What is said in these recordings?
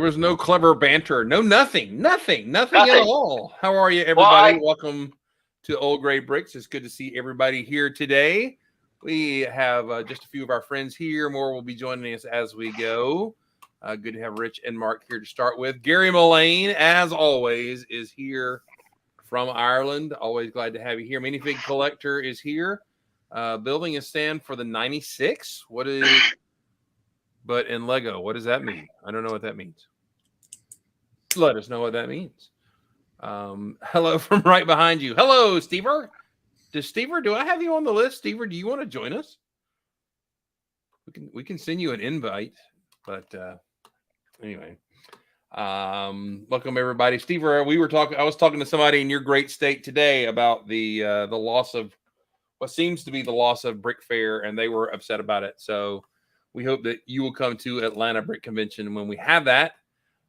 was no clever banter. No, nothing at all. How are you, everybody? Welcome to Old Gray Bricks. It's good to see everybody here today. We have just a few of our friends here. More will be joining us as we go. Good to have Rich and Mark here to start with. Gary Mullane, as always, is here from Ireland. Always glad to have you here. Minifig Collector is here. Building a stand for the 96. But in Lego, what does that mean? I don't know what that means. Let us know what that means. Hello from right behind you. Hello, Stever. Do I have you on the list? Stever, do you want to join us? We can send you an invite, but anyway. Welcome everybody. Stever, I was talking to somebody in your great state today about the loss of what seems to be the loss of Brick Fair, and they were upset about it. So we hope that you will come to Atlanta Brick Convention when we have that.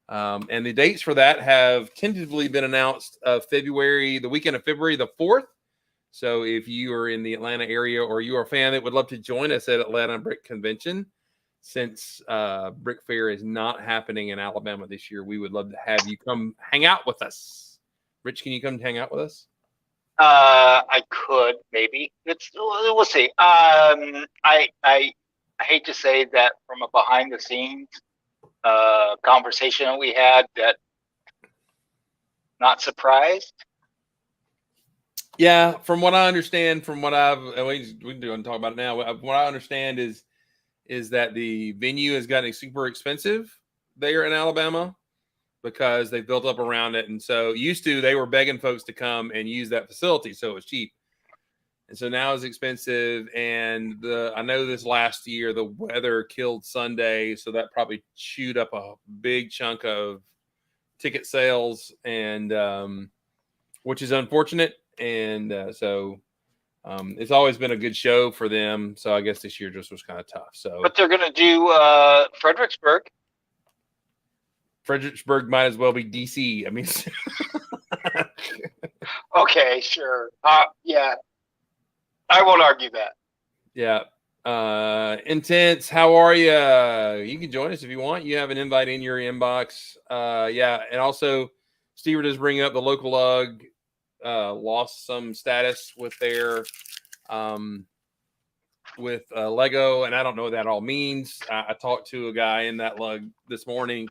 And the dates for that have tentatively been announced the weekend of February the 4th. So if you are in the Atlanta area or you are a fan that would love to join us at Atlanta Brick Convention, since Brick Fair is not happening in Alabama this year, we would love to have you come hang out with us. Rich, can you come hang out with us? I could, maybe. We'll see. I hate to say that from a behind the scenes conversation we had, that not surprised. Yeah, from what I understand, we can talk about it now. What I understand is that the venue has gotten super expensive there in Alabama because they built up around it, and so they were begging folks to come and use that facility, so it was cheap. And so now it's expensive, and I know this last year the weather killed Sunday, so that probably chewed up a big chunk of ticket sales, and which is unfortunate. And so it's always been a good show for them. So I guess this year just was kind of tough. So, but they're going to do Fredericksburg. Fredericksburg might as well be DC. I mean, okay, sure. Yeah. I won't argue that. Yeah. Intense. How are you? You can join us if you want. You have an invite in your inbox. Yeah. And also, Steve does bring up the local lug lost some status with their Lego, and I don't know what that all means. I talked to a guy in that lug this morning,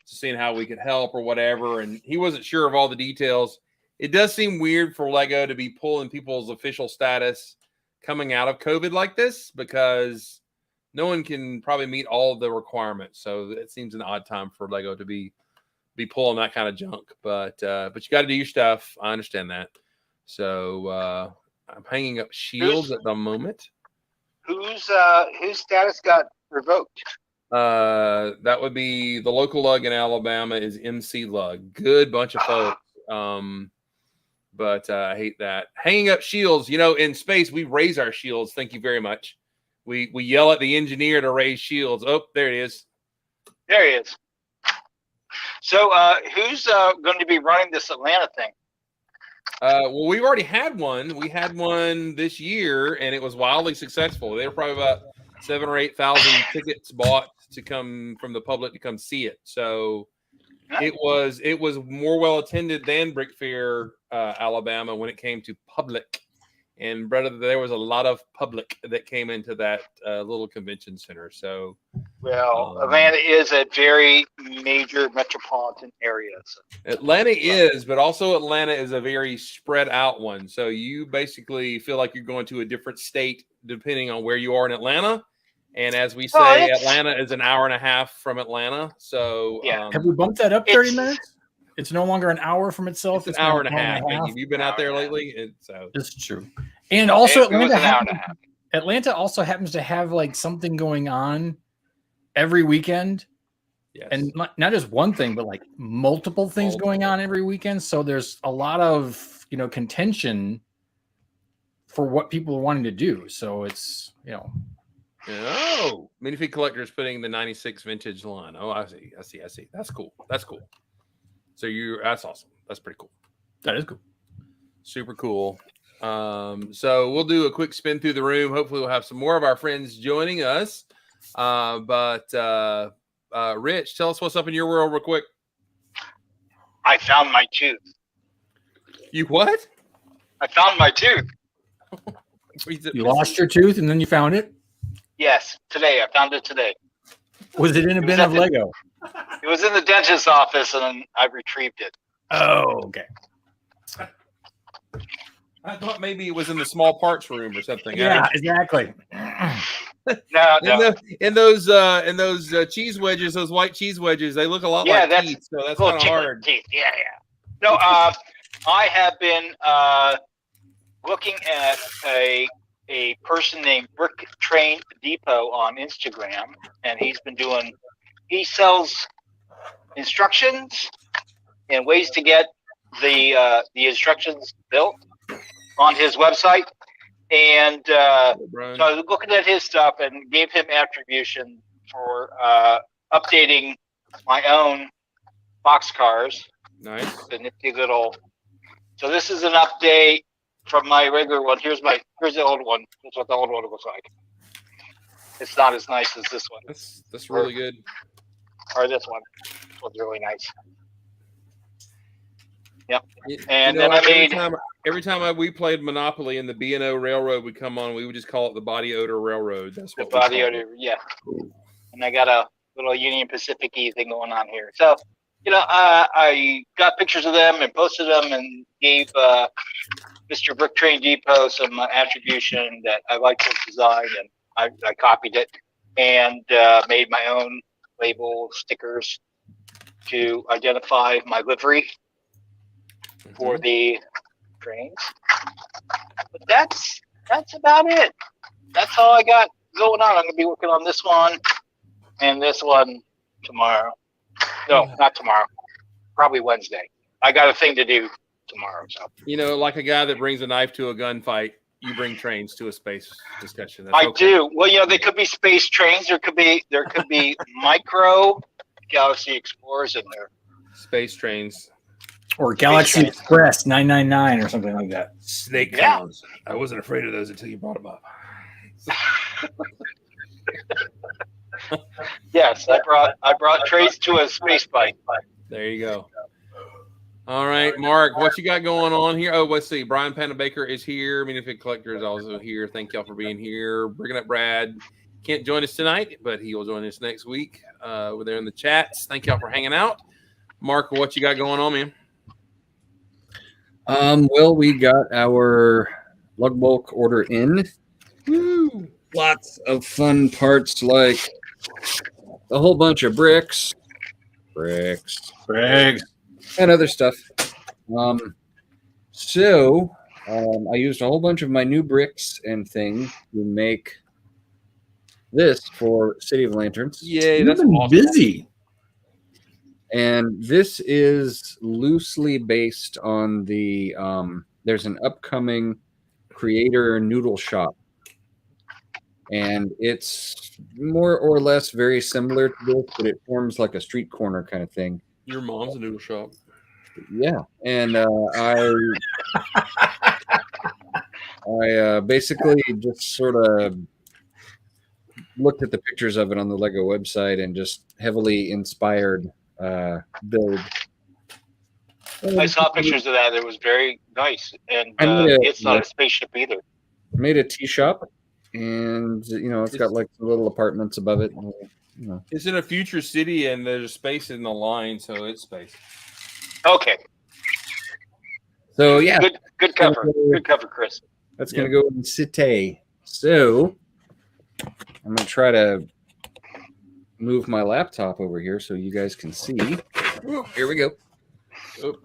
seeing how we could help or whatever, and he wasn't sure of all the details. It does seem weird for Lego to be pulling people's official status coming out of COVID like this, because no one can probably meet all of the requirements. So it seems an odd time for Lego to be pulling that kind of junk. But you got to do your stuff. I understand that. So I'm hanging up shields at the moment. Whose status got revoked? That would be the local lug in Alabama is MC Lug. Good bunch of folks. But I hate that. Hanging up shields, in space, we raise our shields. Thank you very much. We yell at the engineer to raise shields. Oh, there it is. There he is. So who's going to be running this Atlanta thing? Well, we've already had one. We had one this year, and it was wildly successful. There were probably about 7,000 or 8,000 tickets bought to come from the public to come see it. So it was more well attended than Brick Fair, Alabama, when it came to public. And brother, there was a lot of public that came into that little convention center. So, well, Atlanta is a very major metropolitan area. So. Atlanta is, but also Atlanta is a very spread out one. So you basically feel like you're going to a different state depending on where you are in Atlanta. And as we say, Atlanta is an hour and a half from Atlanta. So yeah. Have we bumped that up 30 minutes? It's no longer an hour from itself. It's an hour and a half. Have you been out there lately? It's true. And also Atlanta also happens to have like something going on every weekend. Yes. And not just one thing, but like multiple things going on every weekend. So there's a lot of, contention for what people are wanting to do. So it's, Oh, Minifig Collector is putting the 96 vintage line. Oh, I see. That's cool. So that's awesome. That's pretty cool. That is cool. Super cool. So we'll do a quick spin through the room. Hopefully we'll have some more of our friends joining us. But Rich, tell us what's up in your world real quick. I found my tooth. You what? I found my tooth. You lost your tooth and then you found it? Yes, today. I found it today. Was it in a bin of Lego? It was in the dentist's office, and I retrieved it. Oh, okay. I thought maybe it was in the small parts room or something. Yeah, exactly. No. In those cheese wedges, those white cheese wedges, they look a lot like teeth, so that's kind of hard. Teeth. Yeah. No, I have been looking at a person named Brick Train Depot on Instagram, and he sells instructions and ways to get the instructions built on his website. And so I was looking at his stuff and gave him attribution for updating my own boxcars. Nice. The nifty little. So this is an update from my regular one. Here's the old one. That's what the old one looks like. It's not as nice as this one. That's really good. Or this one. This one's really nice. Yep. And then every time we played Monopoly and the B&O Railroad would come on, we would just call it the Body Odor Railroad. That's what the Body Odor. Yeah. And I got a little Union Pacific-y thing going on here. So, I got pictures of them and posted them and gave Mr. Brick Train Depot some attribution that I liked his design, and I copied it and made my own label stickers to identify my livery for the trains. But that's about it. That's all I got going on. I'm going to be working on this one and this one tomorrow. No, not tomorrow. Probably Wednesday. I got a thing to do tomorrow. So like a guy that brings a knife to a gunfight, you bring trains to a space discussion. I do. Well, they could be space trains. There could be micro Galaxy Explorers in there. Space trains. Or Galaxy Express 999 or something like that. Snake hounds. I wasn't afraid of those until you brought them up. Yes, I brought trains to a space bike. There you go. All right, Mark, what you got going on here? Oh, let's see. Brian Panabaker is here. Benefit Collector is also here. Thank y'all for being here. Bringing up Brad. Can't join us tonight, but he will join us next week over there in the chats. Thank y'all for hanging out. Mark, what you got going on, man? Well, we got our lug bulk order in. Woo! Lots of fun parts like a whole bunch of bricks, and other stuff. So I used a whole bunch of my new bricks and things to make this for City of Lanterns. Yay, that's awesome. Busy. And this is loosely based on the there's an upcoming creator noodle shop. And it's more or less very similar to this, but it forms like a street corner kind of thing. Your mom's a noodle shop. Yeah. And I basically just sort of looked at the pictures of it on the Lego website and just heavily inspired build. I saw pictures of that. It was very nice. And it's not a spaceship either. Made a tea shop. And it's got like some little apartments above it. It's in a future city, and there's space in the line, so it's space. Okay. So yeah, good cover. Good cover, Chris. That's gonna go in Cité. So I'm gonna try to move my laptop over here so you guys can see. Ooh, here we go. Oh.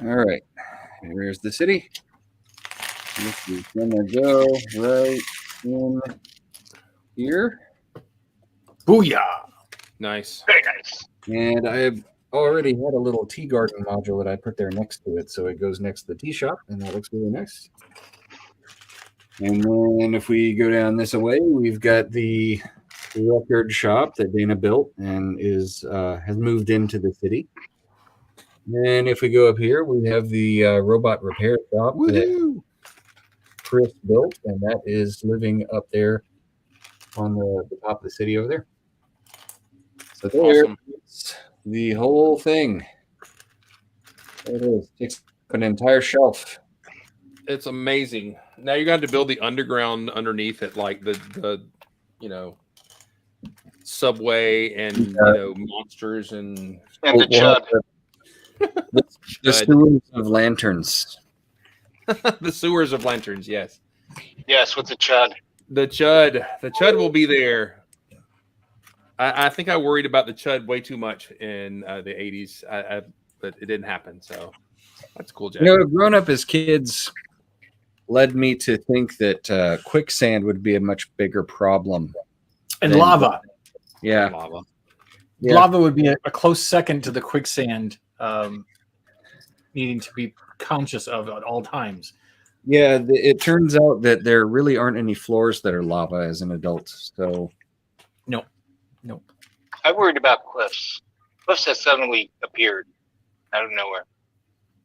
All right. Here's the city. This is gonna go right in here. Booyah! Nice. Very nice. And I've already had a little tea garden module that I put there next to it, so it goes next to the tea shop, and that looks really nice. And then if we go down this way, we've got the record shop that Dana built and has moved into the city. And if we go up here, we have the robot repair shop that Chris built, and that is living up there on the top of the city over there. So there Awesome. is the whole thing. There it is. Takes up an entire shelf. It's amazing. Now you're going to build the underground underneath it, like the subway and monsters and And the chud. The sewers of lanterns. the sewers of lanterns. Yes, Yes, with the chud. the chud will be there. I think I worried about the chud way too much in the 80s, but it didn't happen. So that's cool, Jack. Growing up as kids led me to think that quicksand would be a much bigger problem. And lava. Yeah. Lava. Yeah. Lava would be a close second to the quicksand, needing to be conscious of at all times. Yeah, it turns out that there really aren't any floors that are lava as an adult. So, Nope. I worried about cliffs. Cliffs that suddenly appeared out of nowhere.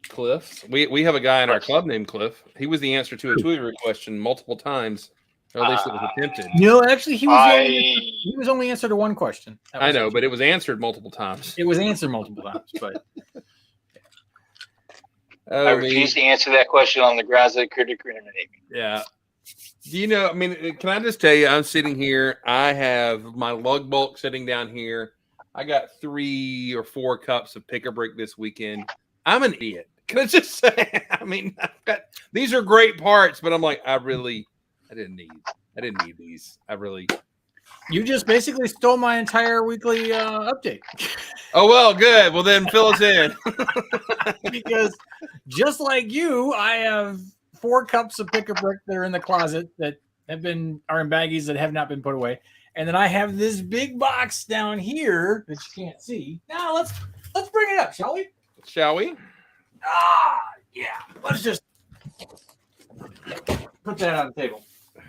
Cliff. We have a guy in our Cliff. club named Cliff. He was the answer to a Twitter question multiple times, or at least it was attempted. No, actually, he was only answered to one question. I know, but it was answered multiple times. It was answered multiple times, but I refuse to answer that question on the grounds that it could incriminate me. Yeah. Do you know? I mean, can I just tell you? I'm sitting here. I have my lug bulk sitting down here. I got 3 or 4 cups of pick a brick this weekend. I'm an idiot. Can I just say? I mean, these are great parts, but I'm like, I didn't need these. you just basically stole my entire weekly update. Oh well, good. Well then, fill us in. Because just like you, I have 4 cups of pick a brick that are in the closet that are in baggies that have not been put away, and then I have this big box down here that you can't see. Now let's bring it up, shall we? Shall we? Yeah. Let's just put that on the table.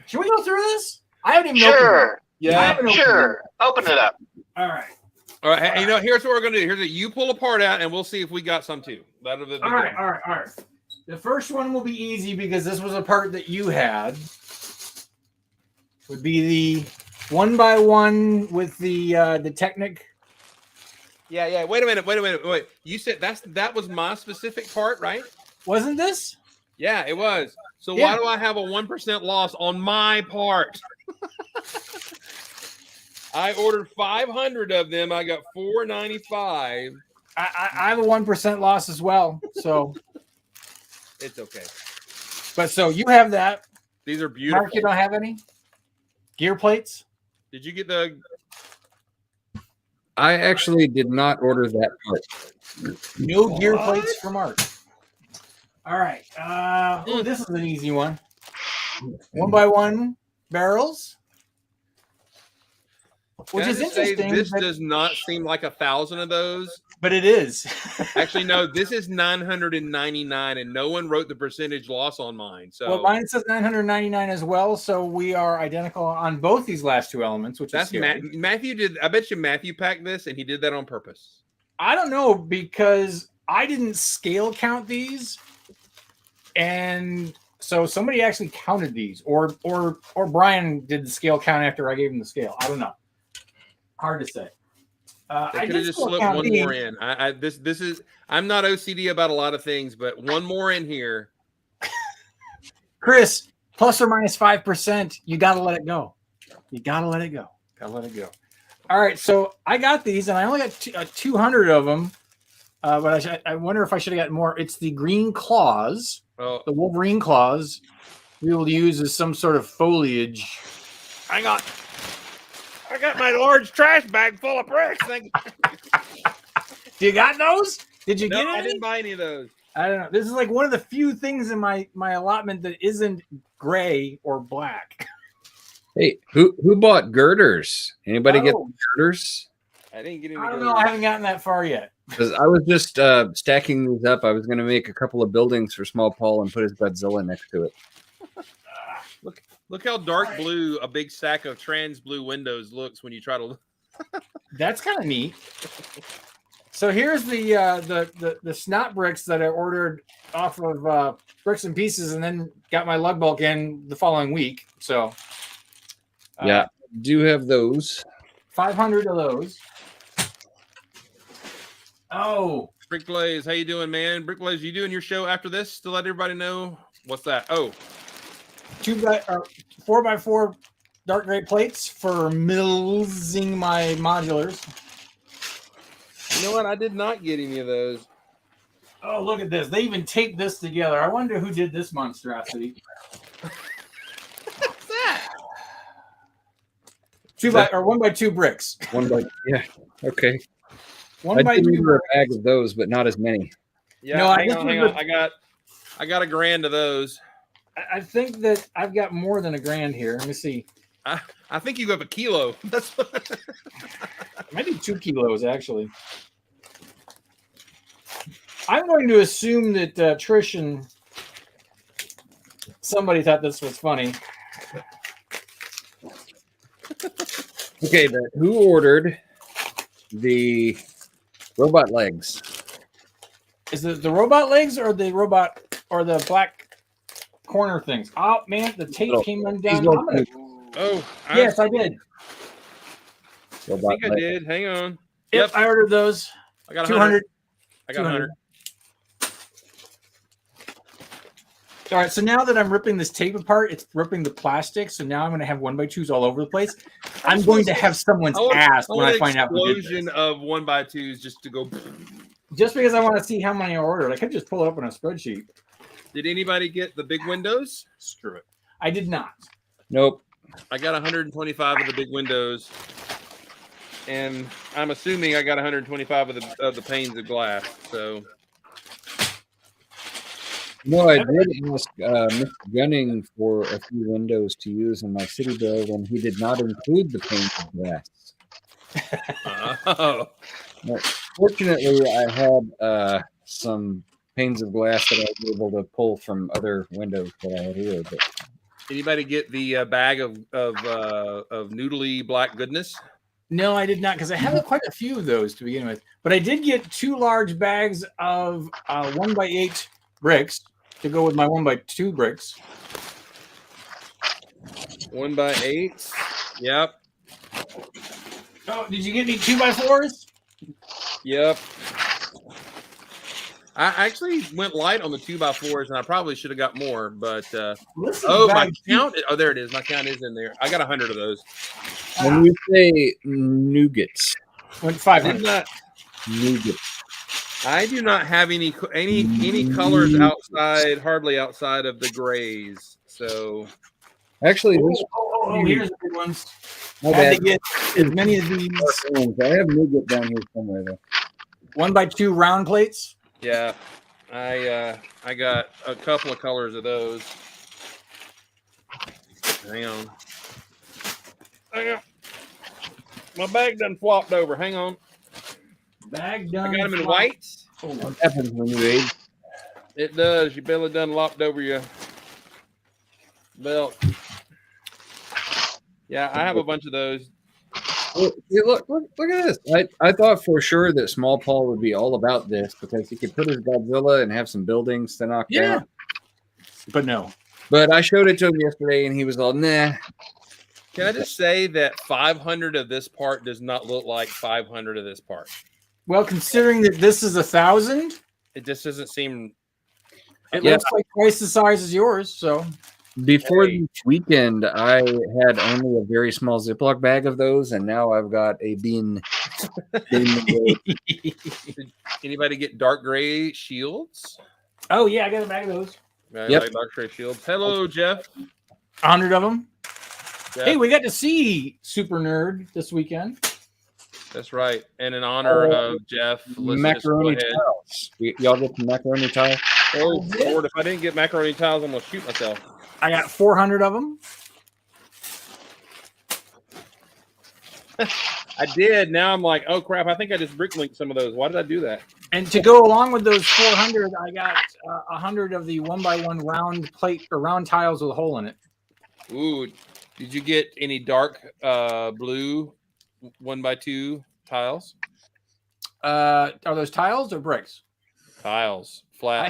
Should we go through this? I haven't even opened it. Sure. Yeah. Sure. Open it up. All right. All right. Here's what we're gonna do. Here's you pull a part out, and we'll see if we got some too. All right. The first one will be easy because this was a part that you had. Would be the 1x1 with the Technic. Yeah. Wait a minute. You said that was my specific part, right? Wasn't this? Yeah, it was. So why do I have a 1% loss on my part? I ordered 500 of them. I got $4.95. I have a 1% loss as well. So it's okay. But so you have that. These are beautiful. Mark, you don't have any gear plates? Did you get the? I actually did not order that part. No gear plates for Mark. All right. This is an easy one. 1x1 barrels. Which is interesting. This does not seem like 1,000 of those. But it is. Actually, no, this is 999, and no one wrote the percentage loss on mine. So well, mine says 999 as well. So we are identical on both these last 2 elements, which is scary. Matthew did. I bet you Matthew packed this, and he did that on purpose. I don't know because I didn't scale count these, and so somebody actually counted these, or Brian did the scale count after I gave him the scale. I don't know. Hard to say. I could have just slipped one more in. This is. I'm not OCD about a lot of things, but one more in here. Chris, plus or minus 5%. You got to let it go. All right, so I got these, and I only got 200 of them. But I wonder if I should have gotten more. It's the green claws, the Wolverine claws. We will use as some sort of foliage. Hang on. I got my large trash bag full of bricks. You got those? Did you get any? I didn't buy any of those. I don't know. This is like one of the few things in my allotment that isn't gray or black. Hey, who bought girders? Anybody get girders? I didn't get any. I don't know. I haven't gotten that far yet. Because I was just stacking these up. I was going to make a couple of buildings for Small Paul and put his Godzilla next to it. Look how dark blue a big stack of trans blue windows looks when you try to. That's kind of neat. So here's the snot bricks that I ordered off of Bricks and Pieces, and then got my lug bulk in the following week. So yeah, do have those. 500 of those. Oh, Brick Blaze, how you doing, man? Brick Blaze, you doing your show after this to let everybody know what's that? Oh, 4x4 dark gray plates for millsing my modulars. you know what? I did not get any of those. Oh, look at this. They even taped this together. I wonder who did this monstrosity. What's that? 1x2 bricks. Yeah. Okay. One I by did two remember bricks. a bag of those, but not as many. Yeah, No, hang on. I got $1,000 of those. I think that I've got more than $1,000 here. Let me see. I think you have a kilo. That's Maybe 2 kilos, actually. I'm going to assume that Trish and somebody thought this was funny. Okay, but who ordered the robot legs? Is it the robot legs or the robot or the black corner things? Oh man, the tape came undone. Yes, I did. I think I did. Hang on. Yep, I ordered those. I got 200. I got 100. All right, so now that I'm ripping this tape apart, it's ripping the plastic. So now I'm going to have 1x2s all over the place. I'm going to have someone's ass when I find out who did this. Explosion of 1x2s just to go. Just because I want to see how many I ordered. I could just pull it up on a spreadsheet. Did anybody get the big windows? Screw it. I did not. Nope. I got 125 of the big windows, and I'm assuming I got 125 of the panes of glass. So. No, I did ask Mr. Gunning for a few windows to use in my city build, and he did not include the panes of glass. Oh. Fortunately, I had some panes of glass that I was able to pull from other windows that I had here. But Anybody get the bag of noodly black goodness? No, I did not, because I have quite a few of those to begin with. But I did get 2 large bags of 1x8 bricks to go with my 1x2 bricks. 1x8. Yep. Oh, did you get any 2x4s? Yep. I actually went light on the 2x4s, and I probably should have got more, but my count. Oh, there it is. My count is in there. I got 100 of those. when you say nougats, Went 500. nougats. I do not have any colors outside, hardly outside of the grays. So Actually, this here's the good ones. my I had bad. to get as many of these I have nougat down here somewhere though. 1x2 round plates. yeah, I got a couple of colors of those. Hang on. My bag done flopped over. Hang on. Bag done. I got them in white. What happens when you age? It does. Your belly done lopped over your belt. Yeah, I have a bunch of those. Look at this. I thought for sure that Small Paul would be all about this because he could put his Godzilla and have some buildings to knock down. But no. But I showed it to him yesterday and he was all, nah. Can I just say that 500 of this part does not look like 500 of this part? Well, considering that this is 1,000, It just doesn't seem. it looks like twice the size as yours. So Before this weekend, I had only a very small Ziploc bag of those, and now I've got a bin. Anybody get dark gray shields? oh yeah, I got a bag of those. I Yep. like dark gray shields. Hello, Jeff. 100 of them. Jeff. Hey, we got to see Super Nerd this weekend. That's right. And in honor of Jeff, let's just go Macaroni ahead. tiles. Y'all get some macaroni tiles? Oh, Lord, if I didn't get macaroni tiles, I'm going to shoot myself. I got 400 of them. I did. Now I'm like, oh, crap. I think I just bricklinked some of those. Why did I do that? And to go along with those 400, I got 100 of the 1x1 round plate or round tiles with a hole in it. Ooh, did you get any dark blue 1x2 tiles? Are those tiles or bricks? Tiles, flat. I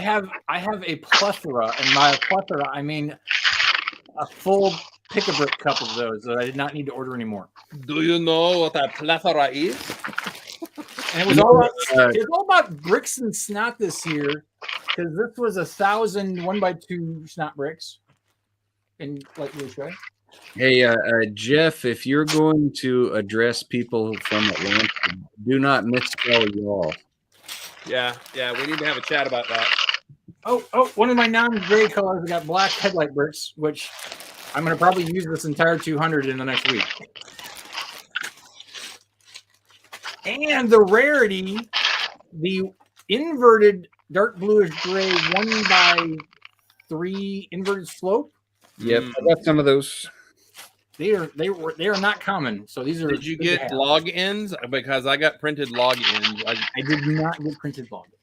have a plethora, and by a plethora I mean a full pick-a-brick cup of those that I did not need to order anymore. Do you know what a plethora is? And it was all about bricks and snot this year, because this was 1,000 1x2 snot bricks in light blue sky. Hey, Jeff, if you're going to address people from Atlanta, do not misspell y'all. Yeah, we need to have a chat about that. Oh, one of my non-gray colors, I got black headlight bricks, which I'm going to probably use this entire 200 in the next week. And the rarity, the inverted dark bluish gray 1x3 inverted slope. Yep, I got some of those. They are not common. So these are. Did you get log ends? Because I got printed log ends. I did not get printed log ends.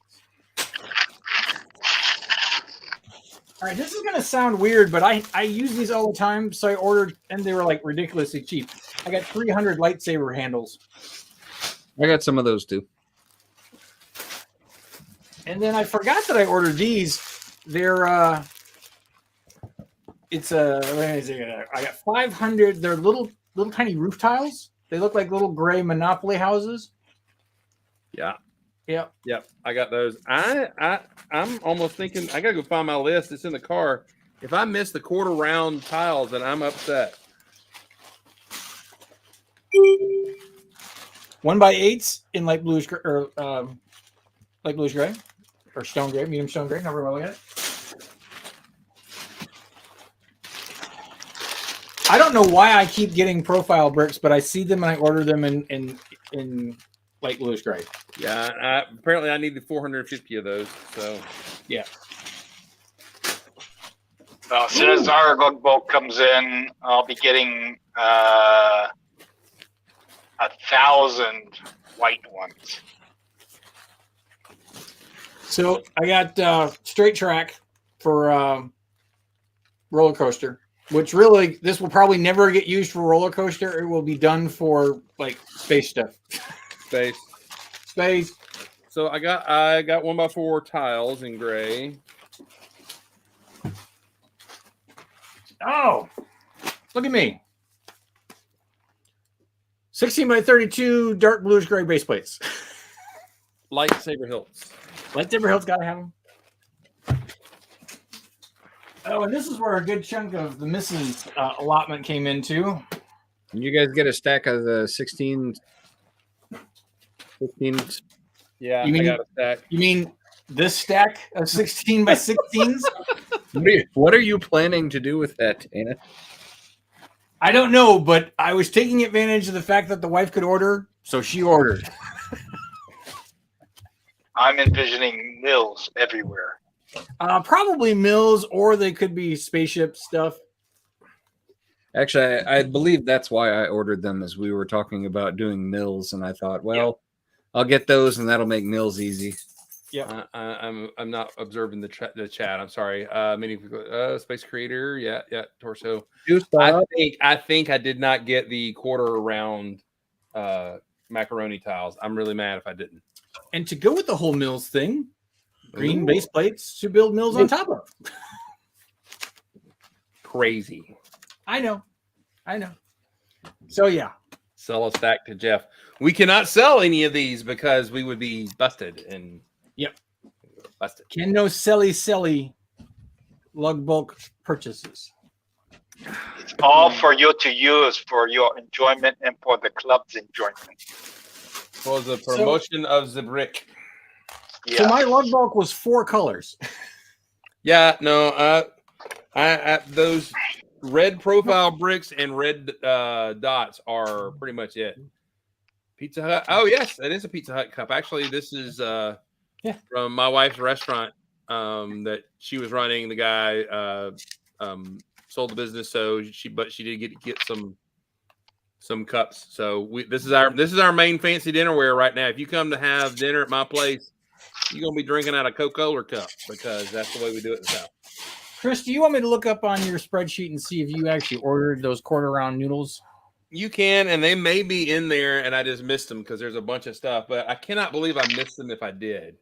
All right, this is gonna sound weird, but I use these all the time. So I ordered, and they were like ridiculously cheap. I got 300 lightsaber handles. I got some of those too. And then I forgot that I ordered these. They're I got 500. They're little tiny roof tiles. They look like little gray Monopoly houses. Yeah. Yep. I got those. I'm almost thinking I gotta go find my list. It's in the car. If I miss the quarter round tiles, then I'm upset. 1x8s in light bluish gray, or light bluish gray, or stone gray, medium stone gray. Never look at it. I don't know why I keep getting profile bricks, but I see them and I order them in light bluish gray. Yeah, apparently I needed 450 of those. So yeah. Well, as soon as our boat comes in, I'll be getting 1,000 white ones. So I got straight track for roller coaster, which really this will probably never get used for roller coaster. It will be done for like space stuff. Space. So I got 1x4 tiles in gray. Oh, look at me. 16x32 dark bluish gray base plates. Lightsaber hilts. Lightsaber hilts, gotta have them. Oh, and this is where a good chunk of the Mrs. Allotment came into. And you guys get a stack of the 16. Yeah, I got a stack. You mean this stack of 16x16s? What are you planning to do with that, Dana? I don't know, but I was taking advantage of the fact that the wife could order, so she ordered. I'm envisioning mills everywhere. Probably mills, or they could be spaceship stuff. Actually, I believe that's why I ordered them, as we were talking about doing mills, and I thought, well, I'll get those, and that'll make mills easy. Yeah, I'm not observing the chat. I'm sorry. Many Space Creator. Yeah. Torso. I think I did not get the quarter round macaroni tiles. I'm really mad if I didn't. And to go with the whole mills thing, green base plates to build mills on top of. Crazy. I know. So yeah. Sell a stack to Jeff. We cannot sell any of these because we would be busted and. Yep. Busted. Can no selly lug bulk purchases. It's all for you to use for your enjoyment and for the club's enjoyment. For the promotion of the brick. Yeah. So my lug bulk was 4 colors. Yeah, no, I those red profile bricks and red dots are pretty much it. Pizza Hut. Oh yes, it is a Pizza Hut cup. Actually, this is from my wife's restaurant that she was running. The guy sold the business, so she did get some cups. So this is our main fancy dinnerware right now. If you come to have dinner at my place, you're gonna be drinking out of Coca-Cola cup because that's the way we do it in the South. Chris, do you want me to look up on your spreadsheet and see if you actually ordered those quarter round noodles? You can, and they may be in there, and I just missed them because there's a bunch of stuff. But I cannot believe I missed them if I did.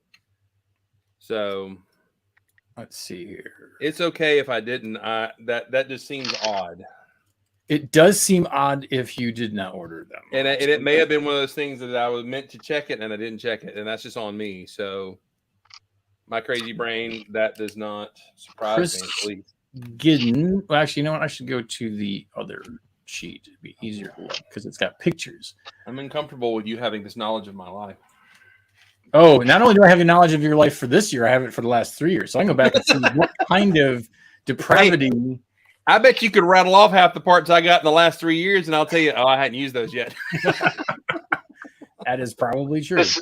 So let's see here. It's okay if I didn't. That just seems odd. It does seem odd if you did not order them. And it may have been one of those things that I was meant to check it and I didn't check it, and that's just on me. So my crazy brain, that does not surprise me, at least. Gidden. Well, actually, you know what? I should go to the other sheet. It'd be easier to look because it's got pictures. I'm uncomfortable with you having this knowledge of my life. Oh, not only do I have the knowledge of your life for this year, I have it for the last 3 years. So I can go back and see what kind of depravity. Hey, I bet you could rattle off half the parts I got in the last 3 years, and I'll tell you, I hadn't used those yet. That is probably true. This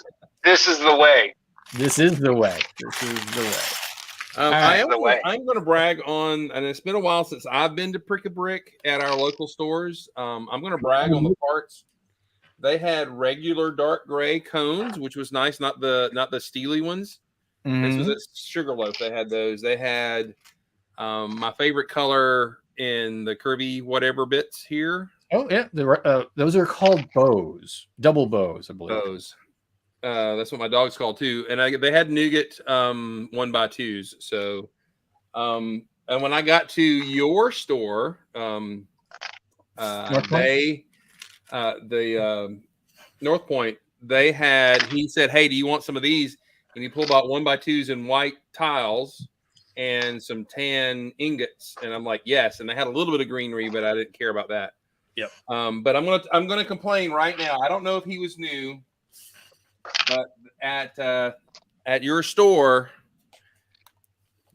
is the way. This is the way. This is the way. I'm going to brag on, and it's been a while since I've been to Prick-a-Brick at our local stores. I'm going to brag on the parts. They had regular dark gray cones, which was nice, not the steely ones. Mm-hmm. This was a Sugarloaf. They had those. They had my favorite color in the curvy whatever bits here. Oh yeah, those are called bows, double bows, I believe. Bows. That's what my dog's called too. And they had nougat 1x2s. So, and when I got to your store, the North Point, he said, "Hey, do you want some of these?" And he pulled out 1x2s in white tiles and some tan ingots. And I'm like, yes. And they had a little bit of greenery, but I didn't care about that. Yep. But I'm gonna complain right now. I don't know if he was new. But at your store,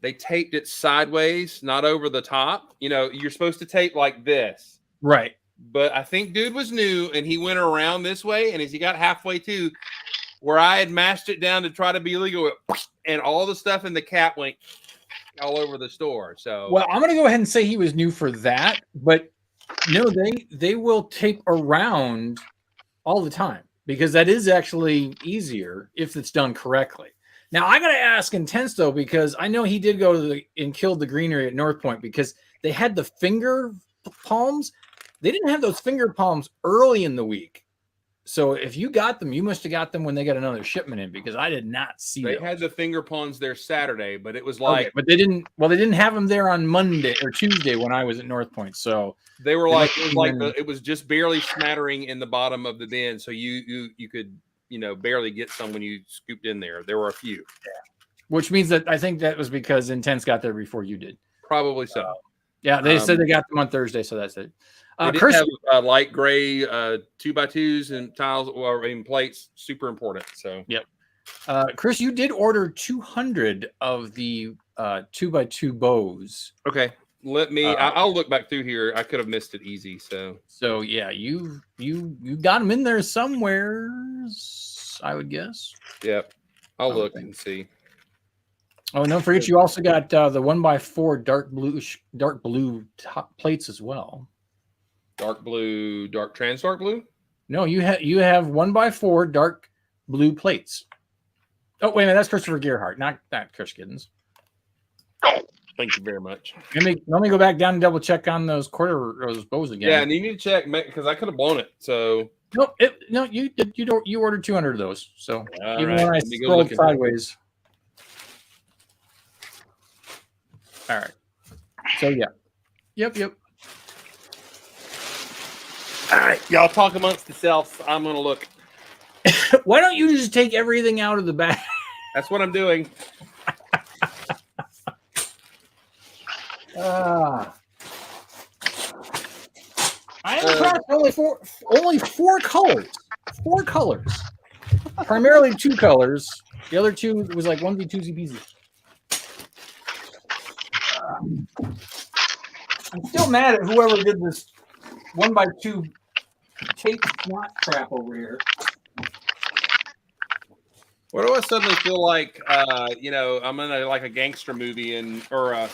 they taped it sideways, not over the top. You know, you're supposed to tape like this. Right. But I think dude was new, and he went around this way, and as he got halfway to where I had mashed it down to try to be legal, and all the stuff in the cap went all over the store. So, well, I'm going to go ahead and say he was new for that. But no, they will tape around all the time. Because that is actually easier if it's done correctly. Now, I got to ask Intense, though, because I know he did go and killed the greenery at North Point because they had the finger palms. They didn't have those finger palms early in the week. So if you got them, you must have got them when they got another shipment in because I did not see They those. had the finger palms there Saturday, but it was like... Okay, but they didn't have them there on Monday or Tuesday when I was at North Point. So they were like, it was just barely smattering in the bottom of the bin. So you could, barely get some when you scooped in there. There were a few. Yeah. Which means that I think that was because Intense got there before you did. Probably so. Yeah, they said they got them on Thursday, so that's it. They Chris, have light gray 2x2s and tiles or in plates. Super important. So yep. Chris, you did order 200 of the 2x2 bows. Okay, let me. I'll look back through here. I could have missed it easy. So yeah, you got them in there somewhere, I would guess. Yep, I'll look and see. Oh, and don't forget, you also got the 1x4 dark blue top plates as well. Dark blue, trans dark blue? No, you have 1x4 dark blue plates. Oh, wait a minute, that's Christopher Gearhart, not Chris Giddens. Thank you very much. Let me go back down and double check on those bows again. Yeah, and you need to check because I could have blown it. So you ordered 200 of those. So even when I scrolled sideways. All right. So yeah. Yep. All right, y'all talk amongst yourselves. I'm gonna look. Why don't you just take everything out of the bag? That's what I'm doing. I am impressed. Only four colors. 4 colors. Primarily 2 colors. The other 2 was like onesie, twosie, peasy. I'm still mad at whoever did this 1x2 tape snot crap over here. What do I suddenly feel like? I'm in a gangster movie or a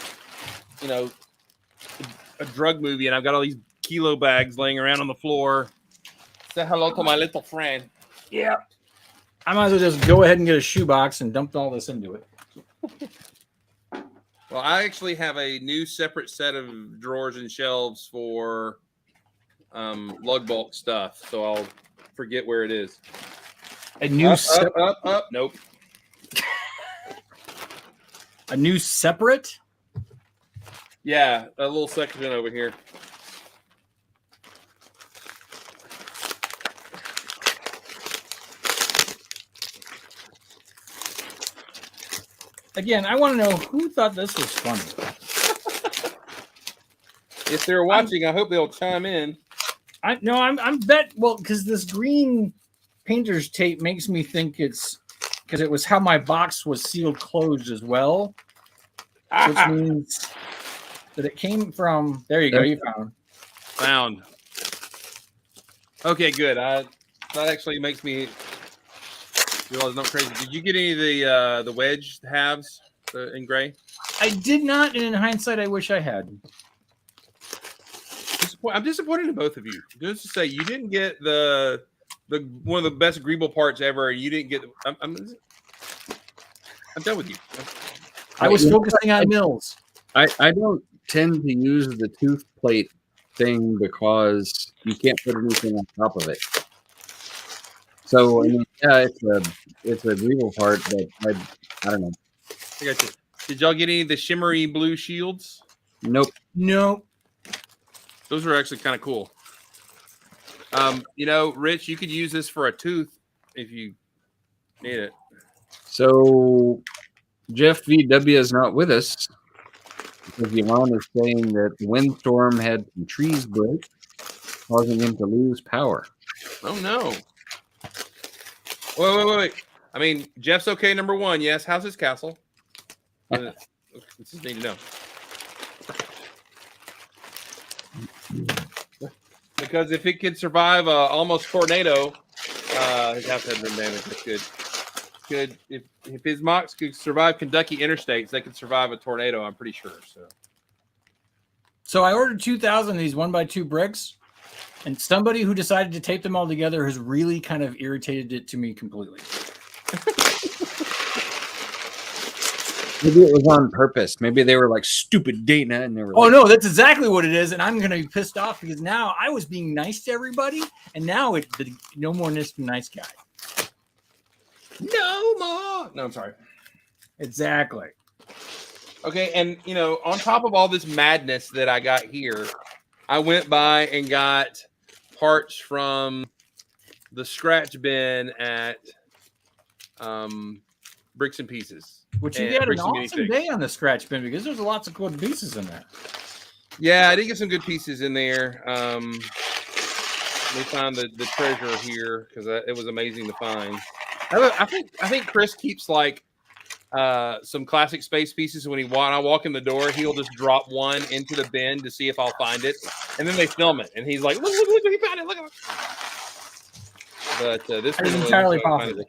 drug movie, and I've got all these kilo bags laying around on the floor. Say hello to my little friend. Yeah, I might as well just go ahead and get a shoebox and dump all this into it. Well, I actually have a new separate set of drawers and shelves for lug bulk stuff, so I'll forget where it is. A new up. Nope. A new separate? Yeah, a little section over here. Again, I want to know who thought this was funny. If they're watching, I hope they'll chime in. I'm bet. Well, because this green painter's tape makes me think it's because it was how my box was sealed closed as well, which means that it came from. There you go. You found. Okay, good. That actually makes me realize I'm crazy. Did you get any of the wedge halves in gray? I did not, and in hindsight, I wish I had. I'm disappointed in both of you. Just to say, you didn't get the one of the best Greeble parts ever. You didn't get. I'm done with you. I was focusing on Mills. I don't tend to use the tooth plate thing because you can't put anything on top of it. So I mean, yeah, it's a Greeble part, but I don't know. I got you. Did y'all get any of the shimmery blue shields? Nope. Those are actually kind of cool. Rich, you could use this for a tooth if you need it. So Jeff VW is not with us because Yvonne is saying that the windstorm had some trees break, causing him to lose power. Oh no. Wait. I mean, Jeff's okay, number one. Yes, how's his castle? This is need to know. Because if it could survive almost tornado, his house hadn't been damaged. That's good. Good. If his mocks could survive Kentucky interstates, they could survive a tornado. I'm pretty sure. So I ordered 2,000 of these 1x2 bricks, and somebody who decided to tape them all together has really kind of irritated it to me completely. Maybe it was on purpose. Maybe they were like stupid Dana, and they were. Oh no, that's exactly what it is, and I'm gonna be pissed off because now I was being nice to everybody, and now it's no more Mr. Nice Guy. No more. No, I'm sorry. Exactly. Okay, and on top of all this madness that I got here, I went by and got parts from the scratch bin at Bricks and Pieces. Which you had an awesome day on the scratch bin because there's lots of cool pieces in there. Yeah, I did get some good pieces in there. We found the treasure here because it was amazing to find. I think Chris keeps like some classic space pieces. When I walk in the door, he'll just drop one into the bin to see if I'll find it, and then they film it, and he's like, "Look! He found it! Look at it!" But this is entirely possible.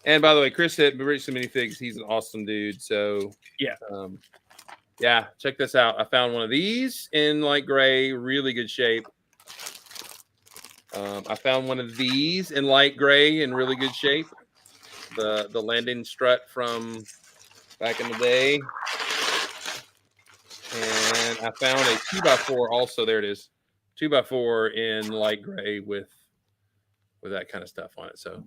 And by the way, Chris at Rich So Many Figs, he's an awesome dude. So yeah, check this out. I found one of these in light gray, really good shape. I found one of these in light gray in really good shape. The landing strut from back in the day. And I found a 2x4 also. There it is. 2x4 in light gray with that kind of stuff on it. So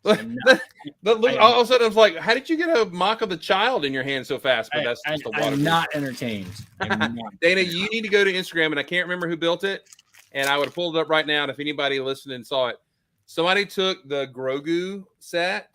all of a sudden I was like, how did you get a mock of the child in your hand so fast? But that's just a water. I'm not entertained. Dana, you need to go to Instagram, and I can't remember who built it. And I would have pulled it up right now. And if anybody listening saw it, somebody took the Grogu set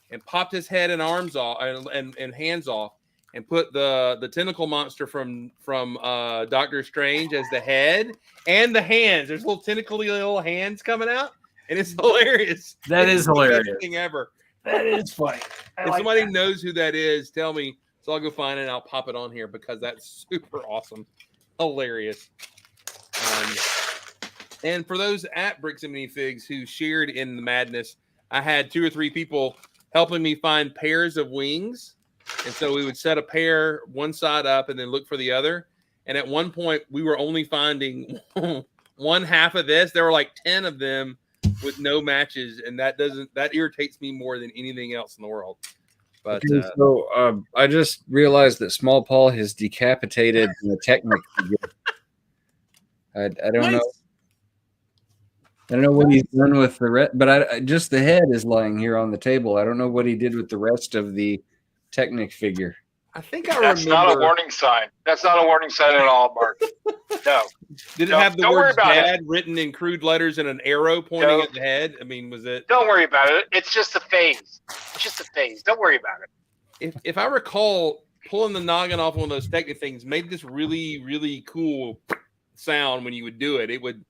and popped his head and arms off and hands off, and put the tentacle monster from Doctor Strange as the head and the hands. There's little tentacly little hands coming out, and it's hilarious. That is hilarious. The best thing ever. That is funny. If somebody knows who that is, tell me. So I'll go find it and I'll pop it on here because that's super awesome, hilarious. And for those at Bricks and Mini Figs who shared in the madness, I had 2 or 3 people helping me find pairs of wings. And so we would set a pair one side up and then look for the other. And at one point, we were only finding one half of this. There were like 10 of them with no matches. And that irritates me more than anything else in the world. But I just realized that Small Paul has decapitated the Technic figure. I don't know. I don't know what he's done with the rest, but just the head is lying here on the table. I don't know what he did with the rest of the Technic figure. I think I That's remember. not a warning sign. That's not a warning sign at all, Mark. No. Did it have the don't worry word about "dad" written in crude letters and an arrow pointing at the head? I mean, was it? Don't worry about it. It's just a phase. It's just a phase. Don't worry about it. If I recall, pulling the noggin off one of those Technic things made this really, really cool sound when you would do it. It would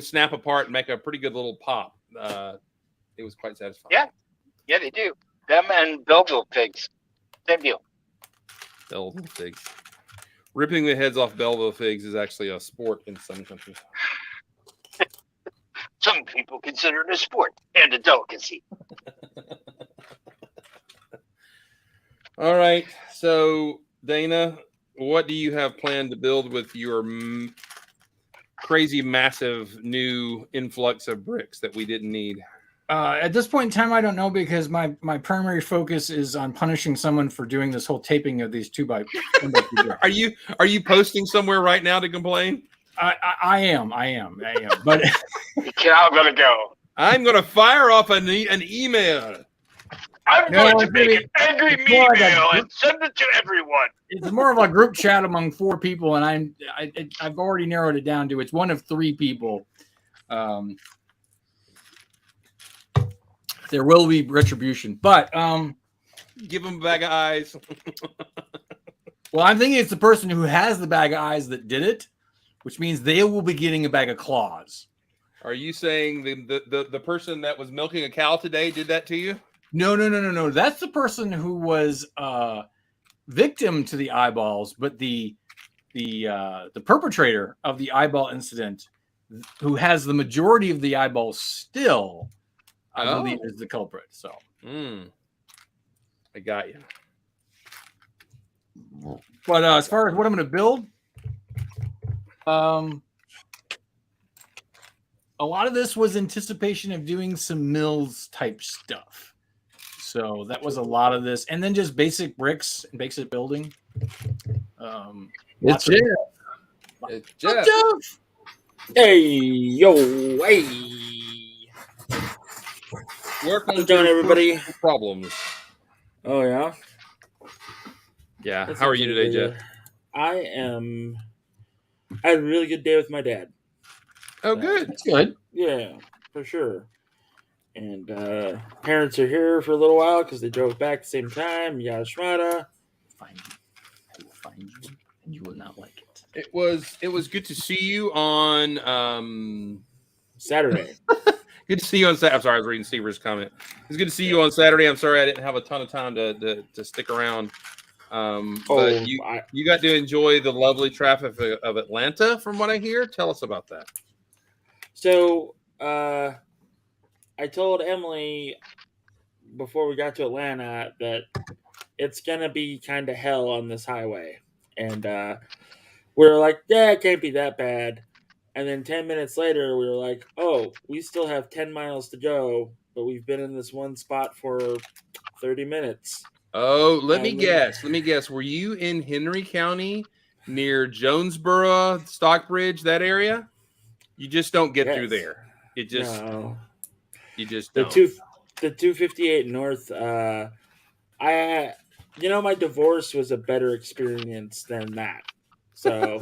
snap apart and make a pretty good little pop. It was quite satisfying. Yeah, they do. Them and Belleville pigs. Same deal. Belleville figs. Ripping the heads off Belleville figs is actually a sport in some countries. Some people consider it a sport and a delicacy. All right. So, Dana, what do you have planned to build with your crazy, massive new influx of bricks that we didn't need? At this point in time, I don't know, because my primary focus is on punishing someone for doing this whole taping of these 2x. Are you posting somewhere right now to complain? I am. But I'm gonna go. I'm gonna fire off an email. I'm going to make an angry email and send it to everyone. It's more of a group chat among 4 people, and I've already narrowed it down to it's one of 3 people. There will be retribution, but give them a bag of eyes. Well, I'm thinking it's the person who has the bag of eyes that did it, which means they will be getting a bag of claws. Are you saying the person that was milking a cow today did that to you? No. That's the person who was victim to the eyeballs, but the perpetrator of the eyeball incident, who has the majority of the eyeballs still, I believe is the culprit. So, I got you. But as far as what I'm going to build, a lot of this was anticipation of doing some mills type stuff. So that was a lot of this, and then just basic bricks and basic building. It's Jeff. It's Jeff. Hey, yo, hey. Welcome How's it going, everybody? Problems. Oh, yeah? Yeah. How are you today, Jeff? I had a really good day with my dad. Oh, good. That's good. Yeah, for sure. And parents are here for a little while because they drove back at the same time. Yada shmada. I will find you, and you will not like it. It was good to see you on Saturday. Good to see you on Saturday. I'm sorry, I was reading Stever's comment. It's good to see you on Saturday. I'm sorry I didn't have a ton of time to stick around. But you got to enjoy the lovely traffic of Atlanta, from what I hear. Tell us about that. So, I told Emily before we got to Atlanta that it's going to be kind of hell on this highway. And we were like, yeah, it can't be that bad. And then 10 minutes later, we were like, oh, we still have 10 miles to go, but we've been in this one spot for 30 minutes. Oh, let me guess. Were you in Henry County near Jonesboro, Stockbridge, that area? You just don't get through there. You just don't. The 258 North, my divorce was a better experience than that. So...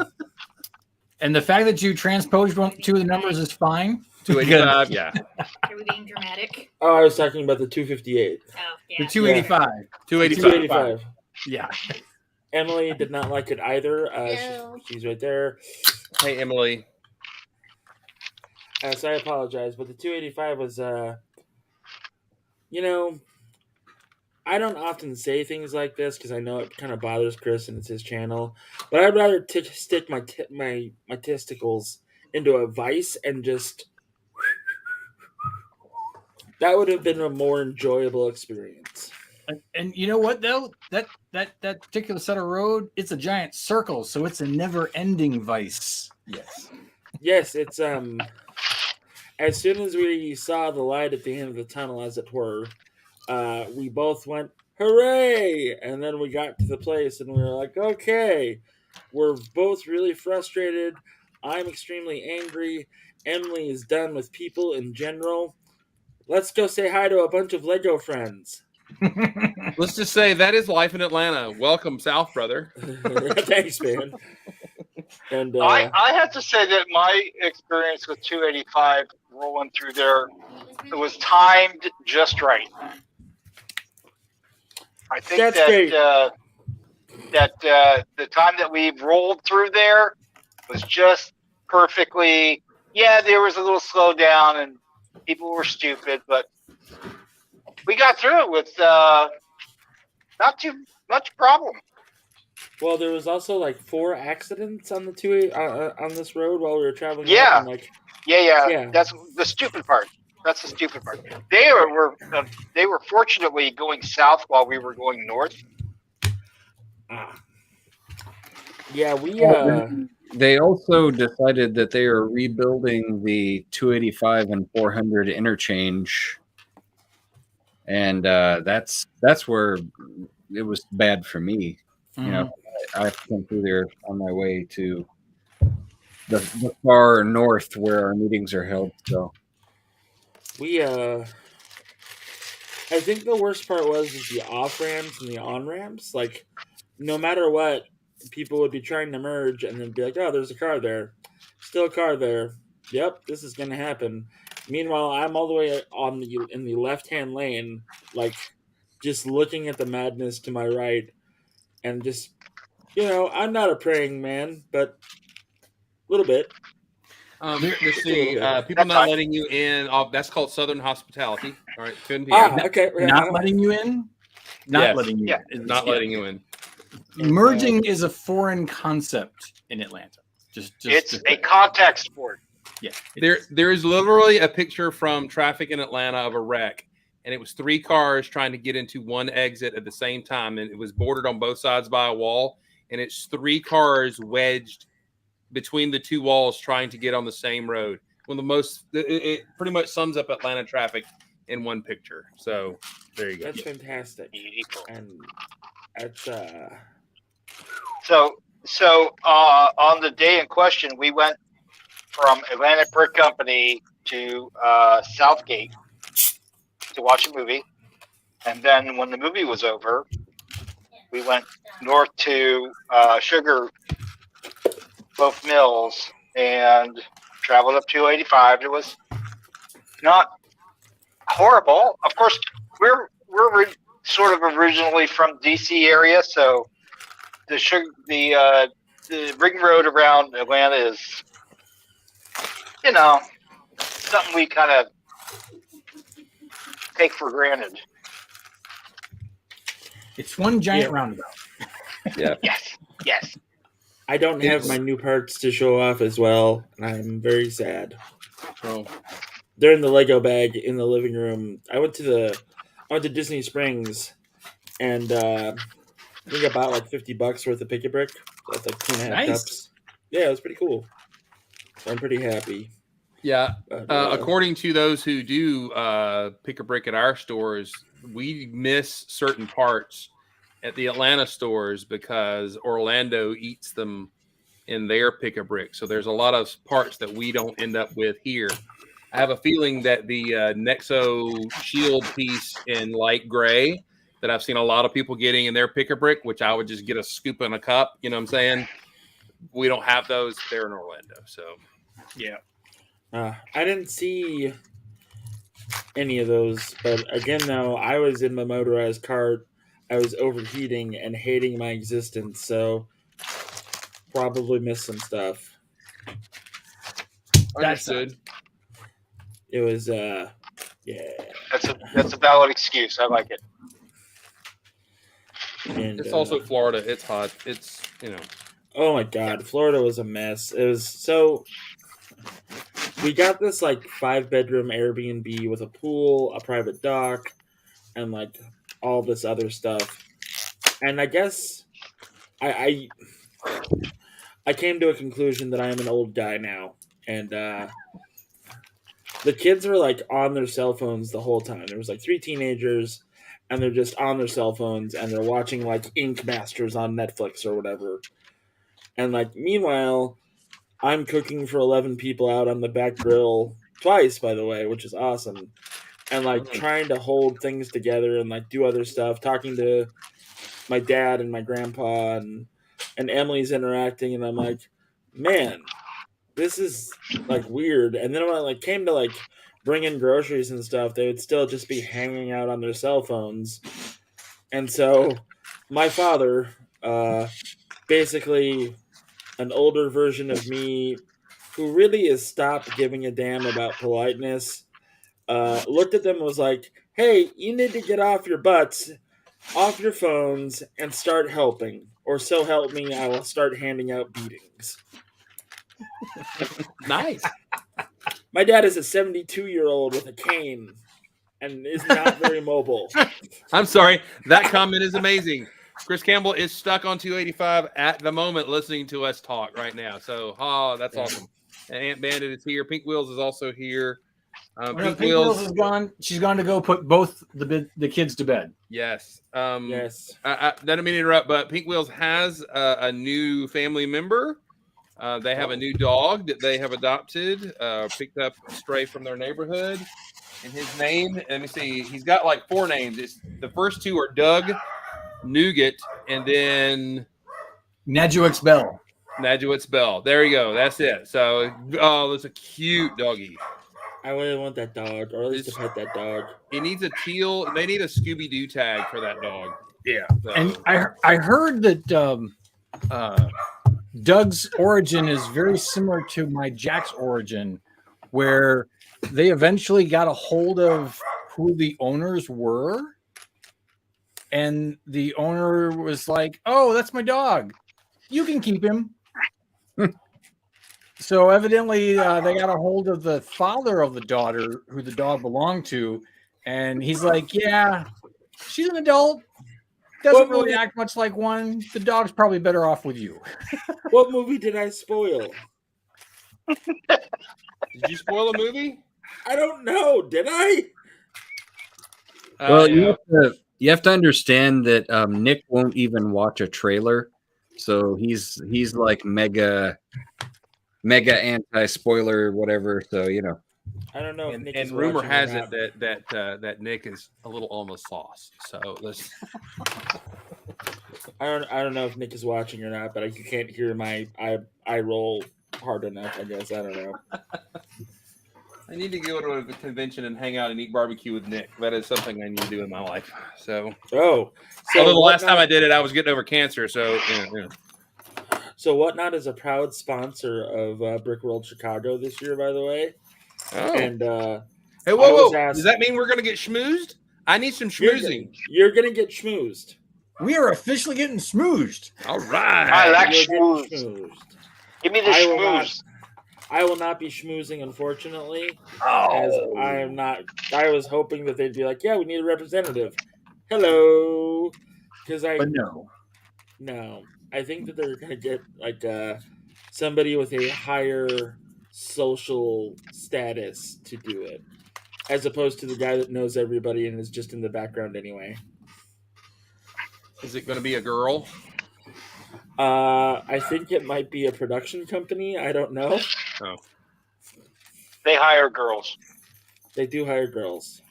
And the fact that you transposed 2 of the numbers is fine. 285, yeah. Are we being dramatic? Oh, I was talking about the 258. Oh, yeah. The 285. Yeah. 285. Yeah. Emily did not like it either. She's right there. Hey, Emily. So I apologize, but the 285 was, I don't often say things like this because I know it kind of bothers Chris and it's his channel, but I'd rather stick my testicles into a vice and just that would have been a more enjoyable experience. And you know what though? That particular set of road, it's a giant circle, so it's a never-ending vice. Yes, it's as soon as we saw the light at the end of the tunnel, as it were, we both went, hooray! And then we got to the place and we were like, okay, we're both really frustrated. I'm extremely angry. Emily is done with people in general. Let's go say hi to a bunch of Lego friends. Let's just say that is life in Atlanta. Welcome, South, brother. Thanks, man. And I have to say that my experience with 285 rolling through there, it was timed just right. I think That's that great. The time that we rolled through there was just perfectly. Yeah, there was a little slowdown and people were stupid, but we got through it with not too much problem. Well, there was also like 4 accidents on the 2 on this road while we were traveling. Yeah. Up and, like, Yeah. That's the stupid part. That's the stupid part. They were fortunately going south while we were going north. Yeah, They also decided that they are rebuilding the 285 and 400 interchange, and that's where it was bad for me. You know, I have to come through there on my way to the far north where our meetings are held. So I think the worst part was the off ramps and the on ramps. Like, no matter what, people would be trying to merge and then be like, "Oh, there's a car there, still a car there. Yep, this is gonna happen." Meanwhile, I'm all the way in the left hand lane, like just looking at the madness to my right, and just I'm not a praying man, but a little bit. Let's see. People not letting you in. That's called Southern hospitality. All right, couldn't hear. Okay. Not letting you in. Yes. Letting you in. Not letting you in. Merging is a foreign concept in Atlanta. It's a contact sport. Yeah. There is literally a picture from traffic in Atlanta of a wreck, and it was 3 cars trying to get into one exit at the same time, and it was bordered on both sides by a wall, and it's 3 cars wedged between the 2 walls trying to get on the same road. One of the most, it pretty much sums up Atlanta traffic in one picture. So there you go. That's fantastic. And that's So on the day in question, we went from Atlantic Brick Company to Southgate to watch a movie, and then when the movie was over, we went north to Sugar Loaf Mills and traveled up 285. It was not horrible. Of course, we're sort of originally from DC area, so the ring road around Atlanta is, something we kind of take for granted. It's one giant roundabout. Yeah. Yes. I don't have my new parts to show off as well, and I'm very sad. Oh. They're in the Lego bag in the living room. I went to Disney Springs, and I think I bought like $50 worth of pick a brick. So that's like 2.5 cups. Yeah, it was pretty cool. So I'm pretty happy. Yeah. According to those who do pick a brick at our stores, we miss certain parts at the Atlanta stores because Orlando eats them in their pick a brick. So there's a lot of parts that we don't end up with here. I have a feeling that the Nexo shield piece in light gray that I've seen a lot of people getting in their pick a brick, which I would just get a scoop in a cup. You know what I'm saying? We don't have those there in Orlando. So, yeah. I didn't see any of those, but again, though, I was in my motorized cart. I was overheating and hating my existence, so probably missed some stuff. Understood. It was, yeah. That's a valid excuse. I like it. And it's also Florida. It's hot. It's, Oh my God, Florida was a mess. It was so. We got this like 5-bedroom Airbnb with a pool, a private dock, and like all this other stuff. And I guess I came to a conclusion that I am an old guy now, and the kids were like on their cell phones the whole time. There was like 3 teenagers, and they're just on their cell phones, and they're watching like Ink Masters on Netflix or whatever. And like meanwhile, I'm cooking for 11 people out on the back grill twice, by the way, which is awesome. and like trying to hold things together and like do other stuff, talking to my dad and my grandpa and Emily's interacting, and I'm like, man, this is like weird. And then when I like came to like bring in groceries and stuff, they would still just be hanging out on their cell phones. And so my father, basically an older version of me who really has stopped giving a damn about politeness, looked at them and was like, hey, you need to get off your butts, off your phones, and start helping. Or so help me, I will start handing out beatings. Nice. My dad is a 72-year-old with a cane and is not very mobile. I'm sorry. That comment is amazing. Chris Campbell is stuck on 285 at the moment listening to us talk right now. So, that's awesome. And Aunt Bandit is here. Pink Wheels is also here. Pink Wheels is gone. She's gone to go put both the kids to bed. Yes. Yes. I didn't mean to interrupt, but Pink Wheels has a new family member. They have a new dog that they have adopted, picked up a stray from their neighborhood. And his name, let me see, he's got like 4 names. The first 2 are Doug, Nougat, and then Nadjuix Bell. Nadjuix Bell. There you go. That's it. So, that's a cute doggy. I really want that dog, or at least to pet that dog. He needs a teal. They need a Scooby-Doo tag for that dog. Yeah. So. And I heard that Doug's origin is very similar to my Jack's origin, where they eventually got a hold of who the owners were. And the owner was like, oh, that's my dog. You can keep him. So evidently they got a hold of the father of the daughter who the dog belonged to. And he's like, yeah, she's an adult. Doesn't really act much like one. The dog's probably better off with you. What movie did I spoil? Did you spoil a movie? I don't know. Did I? Well, you have to understand that Nick won't even watch a trailer, so he's like mega anti-spoiler, whatever. So I don't know. And rumor has it that Nick is a little on the sauce. So let's. I don't know if Nick is watching or not, but you can't hear my eye roll hard enough. I guess I don't know. I need to go to a convention and hang out and eat barbecue with Nick. That is something I need to do in my life. So although the last time I did it, I was getting over cancer. So yeah. So Whatnot is a proud sponsor of Brick World Chicago this year, by the way. Oh. And hey, whoa! Does that mean we're going to get schmoozed? I need some schmoozing. You're going to get schmoozed. We are officially getting schmoozed. All right. I like schmoozed. Give me the schmooze. I will not be schmoozing, unfortunately. Oh. As I am not. I was hoping that they'd be like, yeah, we need a representative. Hello. But no. No. I think that they're going to get like somebody with a higher social status to do it, as opposed to the guy that knows everybody and is just in the background anyway. Is it going to be a girl? I think it might be a production company. I don't know. Oh. They hire girls. They do hire girls.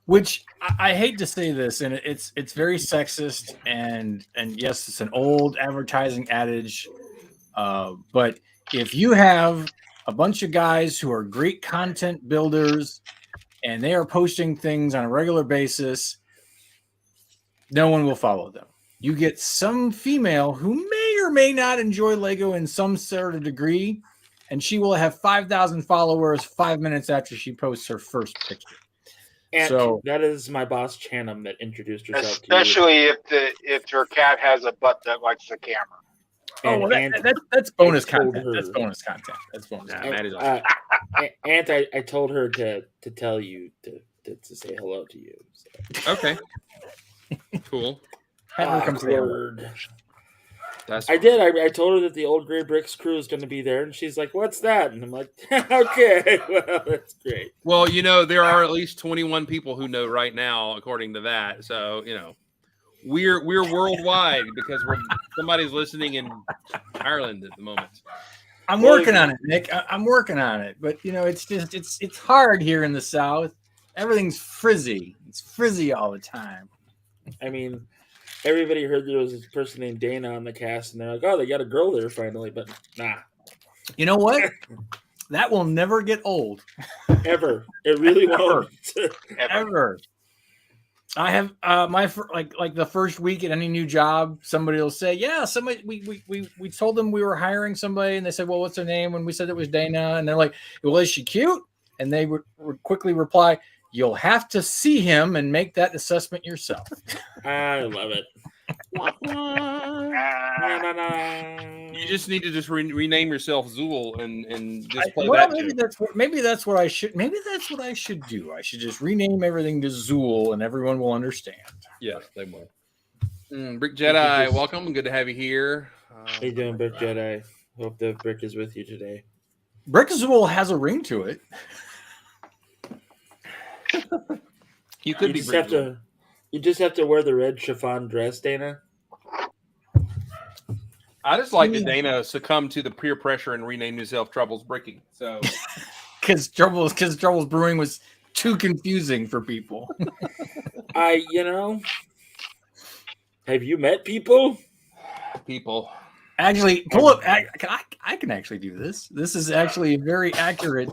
Which I hate to say this, and it's very sexist, and yes, it's an old advertising adage. But if you have a bunch of guys who are great content builders and they are posting things on a regular basis, no one will follow them. You get some female who may or may not enjoy Lego in some sort of degree, and she will have 5,000 followers 5 minutes after she posts her first picture. And so that is my boss Chanum that introduced herself. Especially if her cat has a butt that likes the camera. That's bonus content. That's bonus content. That's bonus content. That is awesome. Aunt, I told her to tell you to say hello to you. So. Okay. Cool. Word. That's I did. I told her that the Old Gray Bricks crew is going to be there, and she's like, "What's that?" And I'm like, "Okay, well, that's great." Well, there are at least 21 people who know right now, according to that. So, we're worldwide because somebody's listening in Ireland at the moment. I'm working on it, Nick. I'm working on it, but it's hard here in the South. Everything's frizzy. It's frizzy all the time. I mean, everybody heard there was this person named Dana on the cast, and they're like, "Oh, they got a girl there finally." But nah, You know what? That will never get old. ever. It really Ever. won't. Ever. I have like the first week at any new job, somebody will say, "Yeah, somebody we told them we were hiring somebody," and they said, "Well, what's her name?" And we said it was Dana, and they're like, "Well, is she cute?" And they would quickly reply, "You'll have to see him and make that assessment yourself." I love it. You just need to just rename yourself Zool and just play well, that. Maybe that's what I should do. I should just rename everything to Zool, and everyone will understand. Yes, they will. Brick Jedi, welcome. Good to have you here. How you doing, Brick Jedi? Hope the Brick is with you today. Brick Zool has a ring to it. You could be just have to. You just have to wear the red chiffon dress, Dana. I just like that Dana succumbed to the peer pressure and renamed himself Troubles Bricking. So, because Troubles Brewing was too confusing for people. Have you met people? Actually, pull up. I can actually do this. This is actually very accurate.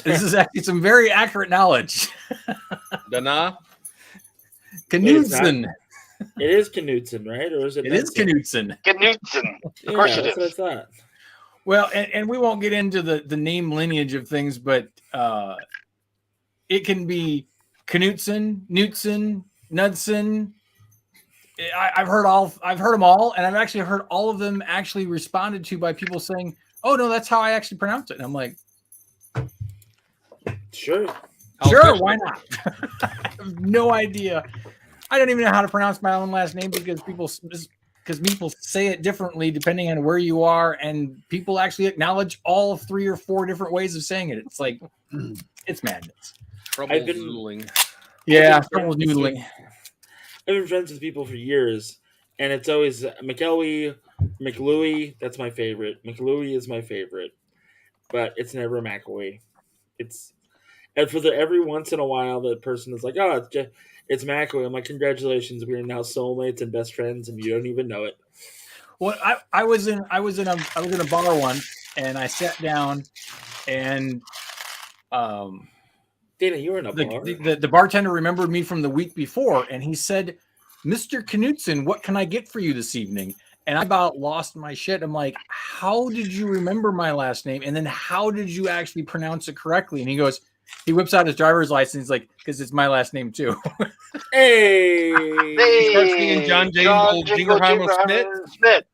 This is actually some very accurate knowledge. Dana? Knudsen. It is Knudsen, right? Or is it? It is Knudsen. Knudsen. Of course it is. That's what I thought. Well, and we won't get into the name lineage of things, but it can be Knudsen, Knudsen, Knudsen. I've heard them all, and I've actually heard all of them actually responded to by people saying, "Oh no, that's how I actually pronounce it." And I'm like, sure, why not? I have no idea. I don't even know how to pronounce my own last name because people say it differently depending on where you are, and people actually acknowledge all 3 or 4 different ways of saying it. It's like it's madness. Trouble noodling. Yeah, trouble noodling. I've been friends with people for years, and it's always McElwee, McLuey. That's my favorite. McLuey is my favorite, but it's never McElwee. And every once in a while, the person is like, "Oh, it's McElwee." I'm like, "Congratulations, we are now soulmates and best friends, and you don't even know it." Well, I was in a bar once, and I sat down, and Dana, you were in a bar. The bartender remembered me from the week before, and he said, "Mr. Knudsen, what can I get for you this evening?" And I about lost my shit. I'm like, "How did you remember my last name? And then how did you actually pronounce it correctly?" And he whips out his driver's license. He's like, "Because it's my last name too." Hey! He starts singing John Jingleheimer Smith.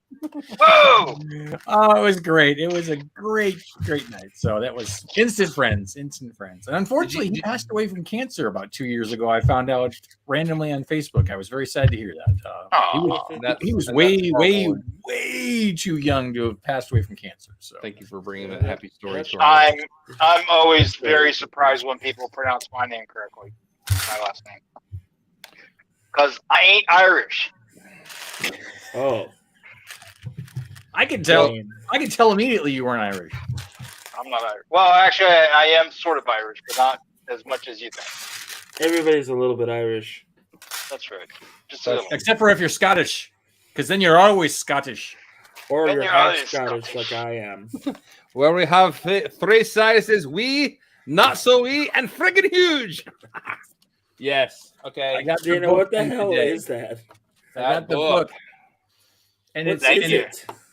Whoa! Oh, it was great. It was a great night. So that was instant friends. And unfortunately, he passed away from cancer about 2 years ago. I found out randomly on Facebook. I was very sad to hear that. He was way too young to have passed away from cancer. So thank you for bringing that happy story. I'm always very surprised when people pronounce my name correctly, my last name, because I ain't Irish. Oh. I could tell immediately you weren't Irish. I'm not Irish. Well, actually, I am sort of Irish, but not as much as you think. Everybody's a little bit Irish. That's right. Just a little. Except for if you're Scottish, because then you're always Scottish. Or you're half Scottish like I am. Well, we have 3 sizes: wee, not so wee, and friggin' huge. Yes. Okay. I got what the hell is that? I got the book. And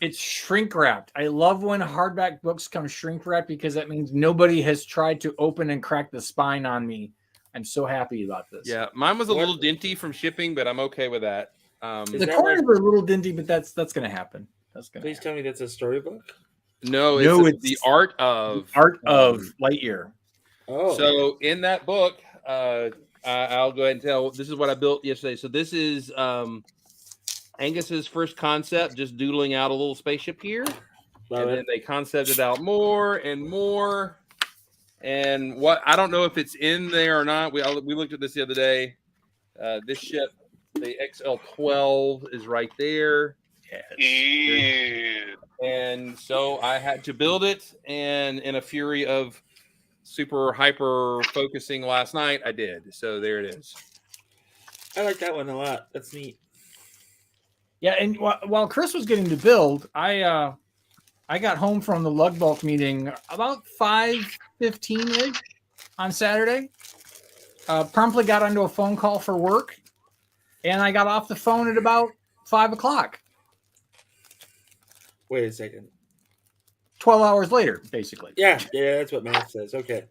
it's shrink wrapped. I love when hardback books come shrink wrapped because that means nobody has tried to open and crack the spine on me. I'm so happy about this. Yeah, mine was a little dinty from shipping, but I'm okay with that. The corners are a little dinty, but that's going to happen. Please tell me that's a storybook. No, it's the art of Lightyear. Oh, so in that book, I'll go ahead and tell. This is what I built yesterday. So this is Angus's first concept, just doodling out a little spaceship here. Then they concepted out more and more. And what I don't know if it's in there or not. We looked at this the other day. This ship, the XL-12, is right there. Yes. And so I had to build it, and in a fury of super hyper focusing last night, I did. So there it is. I like that one a lot. That's neat. Yeah, and while Chris was getting to build, I got home from the lug bulk meeting about 5:15 ish on Saturday. Promptly got onto a phone call for work, and I got off the phone at about 5 o'clock. Wait a second. 12 hours later, basically. Yeah, that's what math says. Okay,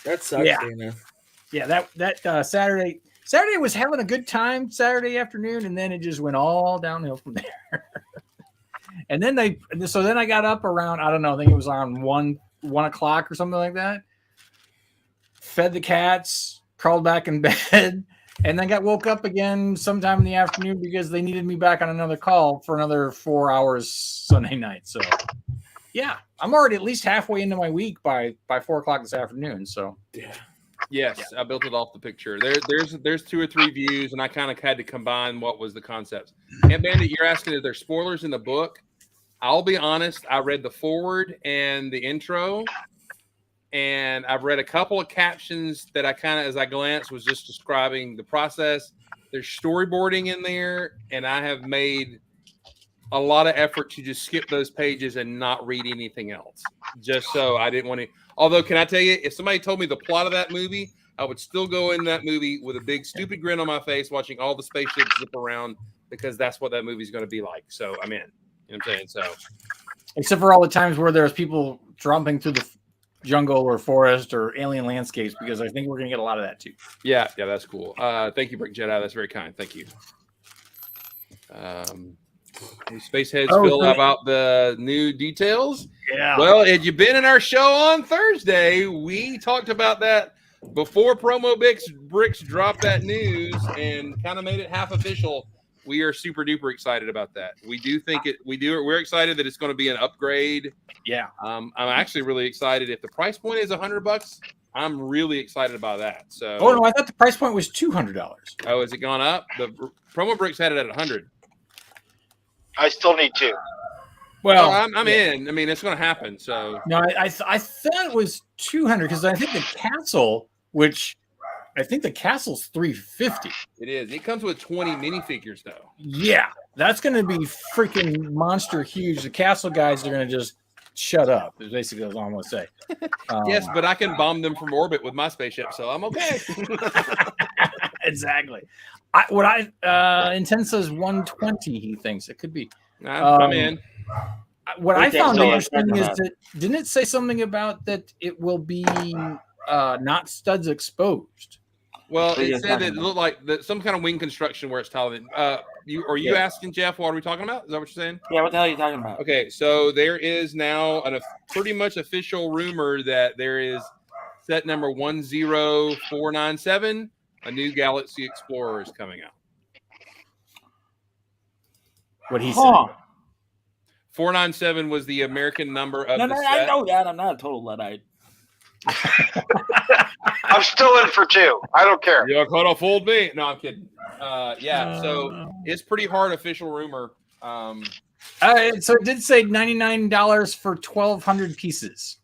that sucks, Yeah. Dana. Yeah, that Saturday was having a good time Saturday afternoon, and then it just went all downhill from there. And then I got up around, I don't know, I think it was around 1 o'clock or something like that. Fed the cats, crawled back in bed, and then got woke up again sometime in the afternoon because they needed me back on another call for another 4 hours Sunday night. So yeah, I'm already at least halfway into my week by 4 o'clock this afternoon. So Yeah. Yes, I built it off the picture. There's 2 or 3 views, and I kind of had to combine what was the concepts. And Bandit, you're asking if there's spoilers in the book. I'll be honest, I read the foreword and the intro, and I've read a couple of captions that I kind of, as I glanced, was just describing the process. There's storyboarding in there, and I have made a lot of effort to just skip those pages and not read anything else. Just so I didn't want to. Although, can I tell you, if somebody told me the plot of that movie, I would still go in that movie with a big stupid grin on my face, watching all the spaceships zip around, because that's what that movie's going to be like. So I'm in. You know what I'm saying? So, except for all the times where there's people dropping through the jungle or forest or alien landscapes, because I think we're going to get a lot of that too. Yeah, that's cool. Thank you, Brick Jedi. That's very kind. Thank you. Spaceheads Phil about the new details. Yeah. Well, had you been in our show on Thursday, we talked about that before Promo Bricks dropped that news and kind of made it half official. We are super duper excited about that. We do think we're excited that it's going to be an upgrade. Yeah. I'm actually really excited. If the price point is $100, I'm really excited about that. So. Oh no, I thought the price point was $200. Oh, has it gone up? The Promo Bricks had it at 100. I still need 2. Well, I'm in. I mean, it's going to happen. So no, I thought it was 200 because I think the castle, which I think the castle's 350. It is. It comes with 20 minifigures, though. Yeah, that's going to be freaking monster huge. The castle guys are going to just shut up. Is basically what I'm going to say. Yes, but I can bomb them from orbit with my spaceship, so I'm okay. Exactly. Intent says 120. He thinks it could be. I'm in. What I found interesting is that didn't it say something about that it will be not studs exposed? Well, it said that it looked like some kind of wing construction where it's tiled in. You asking, Jeff, what are we talking about? Is that what you're saying? Yeah, what the hell are you talking about? Okay, so there is now a pretty much official rumor that there is set number 10497. A new Galaxy Explorer is coming out. What he said. 497 was the American number of the set. I know that. I'm not a total Luddite. I'm still in for 2. I don't care. You could have fooled me. No, I'm kidding. So it's pretty hard official rumor. So it did say $99 for 1,200 pieces.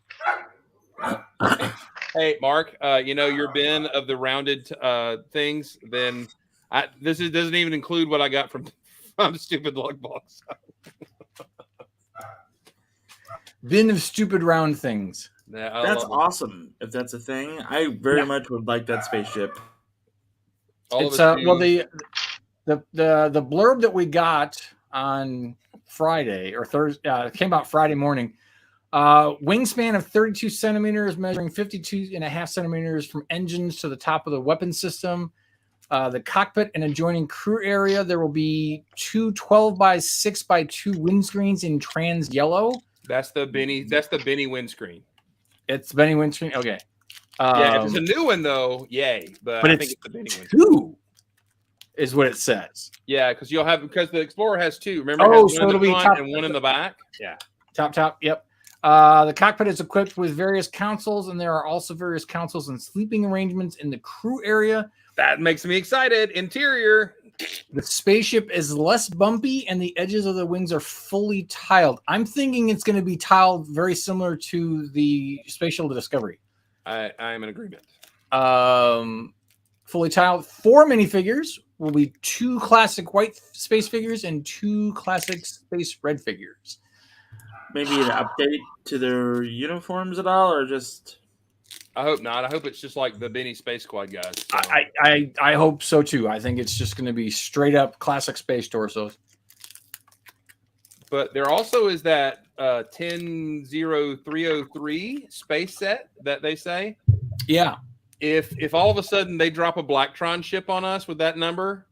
Hey, Mark, your bin of the rounded things, then this doesn't even include what I got from Stupid Lug Box. Bin of stupid round things. Yeah, that's awesome. If that's a thing, I very much would like that spaceship. It's the blurb that we got on Friday or Thursday came out Friday morning. Wingspan of 32 centimeters, measuring 52.5 centimeters from engines to the top of the weapon system. The cockpit and adjoining crew area. There will be 2 12x6x2 windscreens in trans yellow. That's the Benny windscreen. It's Benny windscreen. Okay. Yeah, if it's a new one though, yay. But I think it's the Benny windscreen. Is what it says. Yeah, because the Explorer has 2. Remember, it has so it'll be top and one in the back. Yeah. Top. Yep. The cockpit is equipped with various consoles, and there are also various consoles and sleeping arrangements in the crew area. That makes me excited. Interior. The spaceship is less bumpy, and the edges of the wings are fully tiled. I'm thinking it's going to be tiled very similar to the Space Shuttle Discovery. I am in agreement. Fully tiled 4 minifigures will be 2 classic white space figures and 2 classic space red figures. Maybe an update to their uniforms at all, or just? I hope not. I hope it's just like the Benny Space Squad guys. So. I hope so too. I think it's just going to be straight up classic space torsos. But there also is that 10303 space set that they say. Yeah. If all of a sudden they drop a Blacktron ship on us with that number,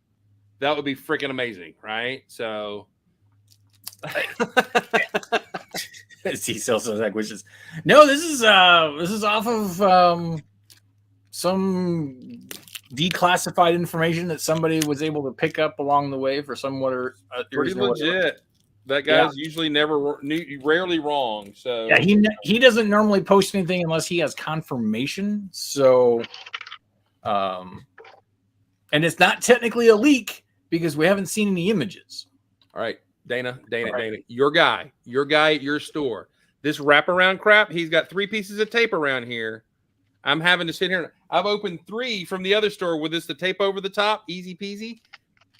that would be freaking amazing, right? So he sells those languages. No, this is off of some declassified information that somebody was able to pick up along the way for somewhat or pretty legit. That guy's usually rarely wrong. So yeah, he doesn't normally post anything unless he has confirmation. So, and it's not technically a leak because we haven't seen any images. All right, Dana, your guy at your store. This wraparound crap. He's got 3 pieces of tape around here. I'm having to sit here. I've opened 3 from the other store with the tape over the top. Easy peasy.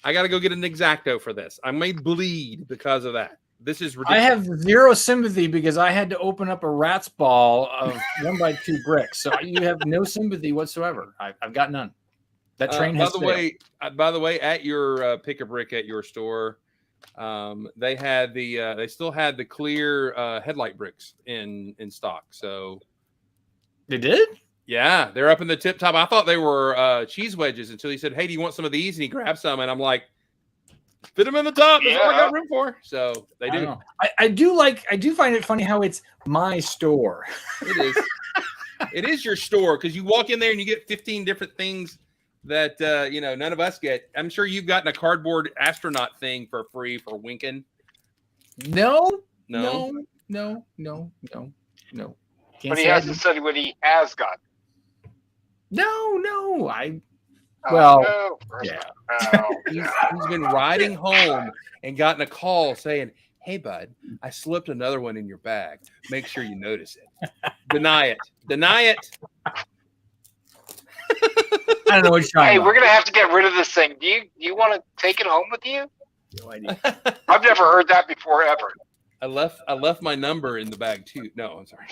I got to go get an X-Acto for this. I may bleed because of that. This is ridiculous. I have zero sympathy because I had to open up a rat's ball of 1x2 bricks. So you have no sympathy whatsoever. I've got none. That train has by the way, at your pick a brick at your store, they had they still had the clear headlight bricks in stock. So they did. Yeah, they're up in the tip top. I thought they were cheese wedges until he said, "Hey, do you want some of these?" And he grabbed some, and I'm like, "Fit them in the top. That's all I got room for." So they do. I do find it funny how it's my store. It is. It is your store because you walk in there and you get 15 different things that none of us get. I'm sure you've gotten a cardboard astronaut thing for free for winking. No. But he hasn't said what he has got. No. Yeah. He's been riding home and gotten a call saying, "Hey, bud, I slipped another one in your bag. Make sure you notice it." Deny it. I don't know what you're talking about. We're gonna have to get rid of this thing. Do you want to take it home with you? No idea. I've never heard that before ever. I left my number in the bag too. No, I'm sorry.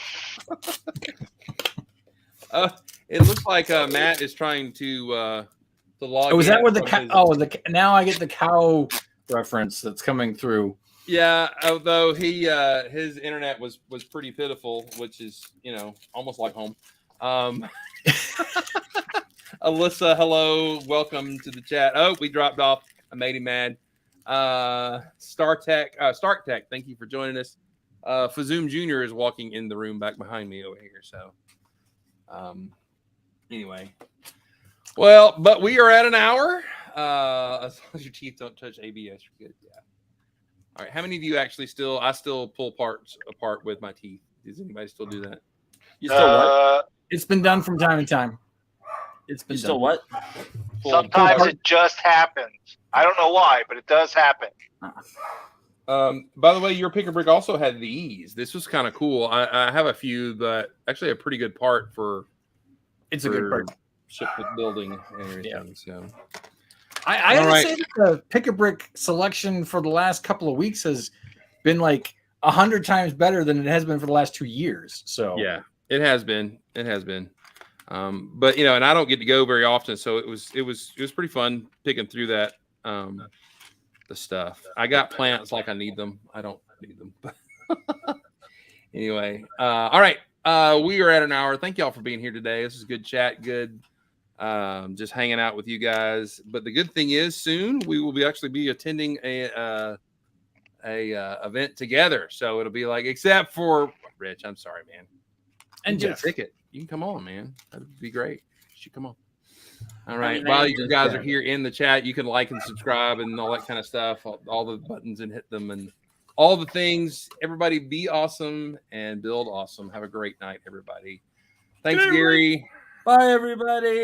It looks like Matt is trying to log. Was that with the cow? Now I get the cow reference that's coming through. Yeah, although his internet was pretty pitiful, which is almost like home. Alyssa, hello, welcome to the chat. Oh, we dropped off. I made him mad. Stark Tech, thank you for joining us. Fazoom Jr. is walking in the room back behind me over here. So, anyway, well, but we are at an hour. As long as your teeth don't touch ABS, you're good. Yeah. All right. How many of you actually I still pull parts apart with my teeth? Does anybody still do that? You still what? It's been done from time to time. It's been still what? Sometimes it just happens. I don't know why, but it does happen. By the way, your pick a brick also had these. This was kind of cool. I have a few, but actually a pretty good part for. It's a good part. Ship with building and everything. Yeah. So. I have to say that the pick a brick selection for the last couple of weeks has been like 100 times better than it has been for the last 2 years. So yeah, it has been. But and I don't get to go very often, so it was pretty fun picking through that the stuff. I got plants like I need them. I don't need them. Anyway, all right. We are at an hour. Thank y'all for being here today. This is good chat. Good. Just hanging out with you guys. But the good thing is, soon we will actually be attending a event together. So it'll be like, except for Rich. I'm sorry, man. And get a ticket. You can come on, man. That'd be great. You should come on. All right. While you guys are here in the chat, you can like and subscribe and all that kind of stuff. All the buttons and hit them and all the things. Everybody be awesome and build awesome. Have a great night, everybody. Thanks, Gary. Bye, everybody.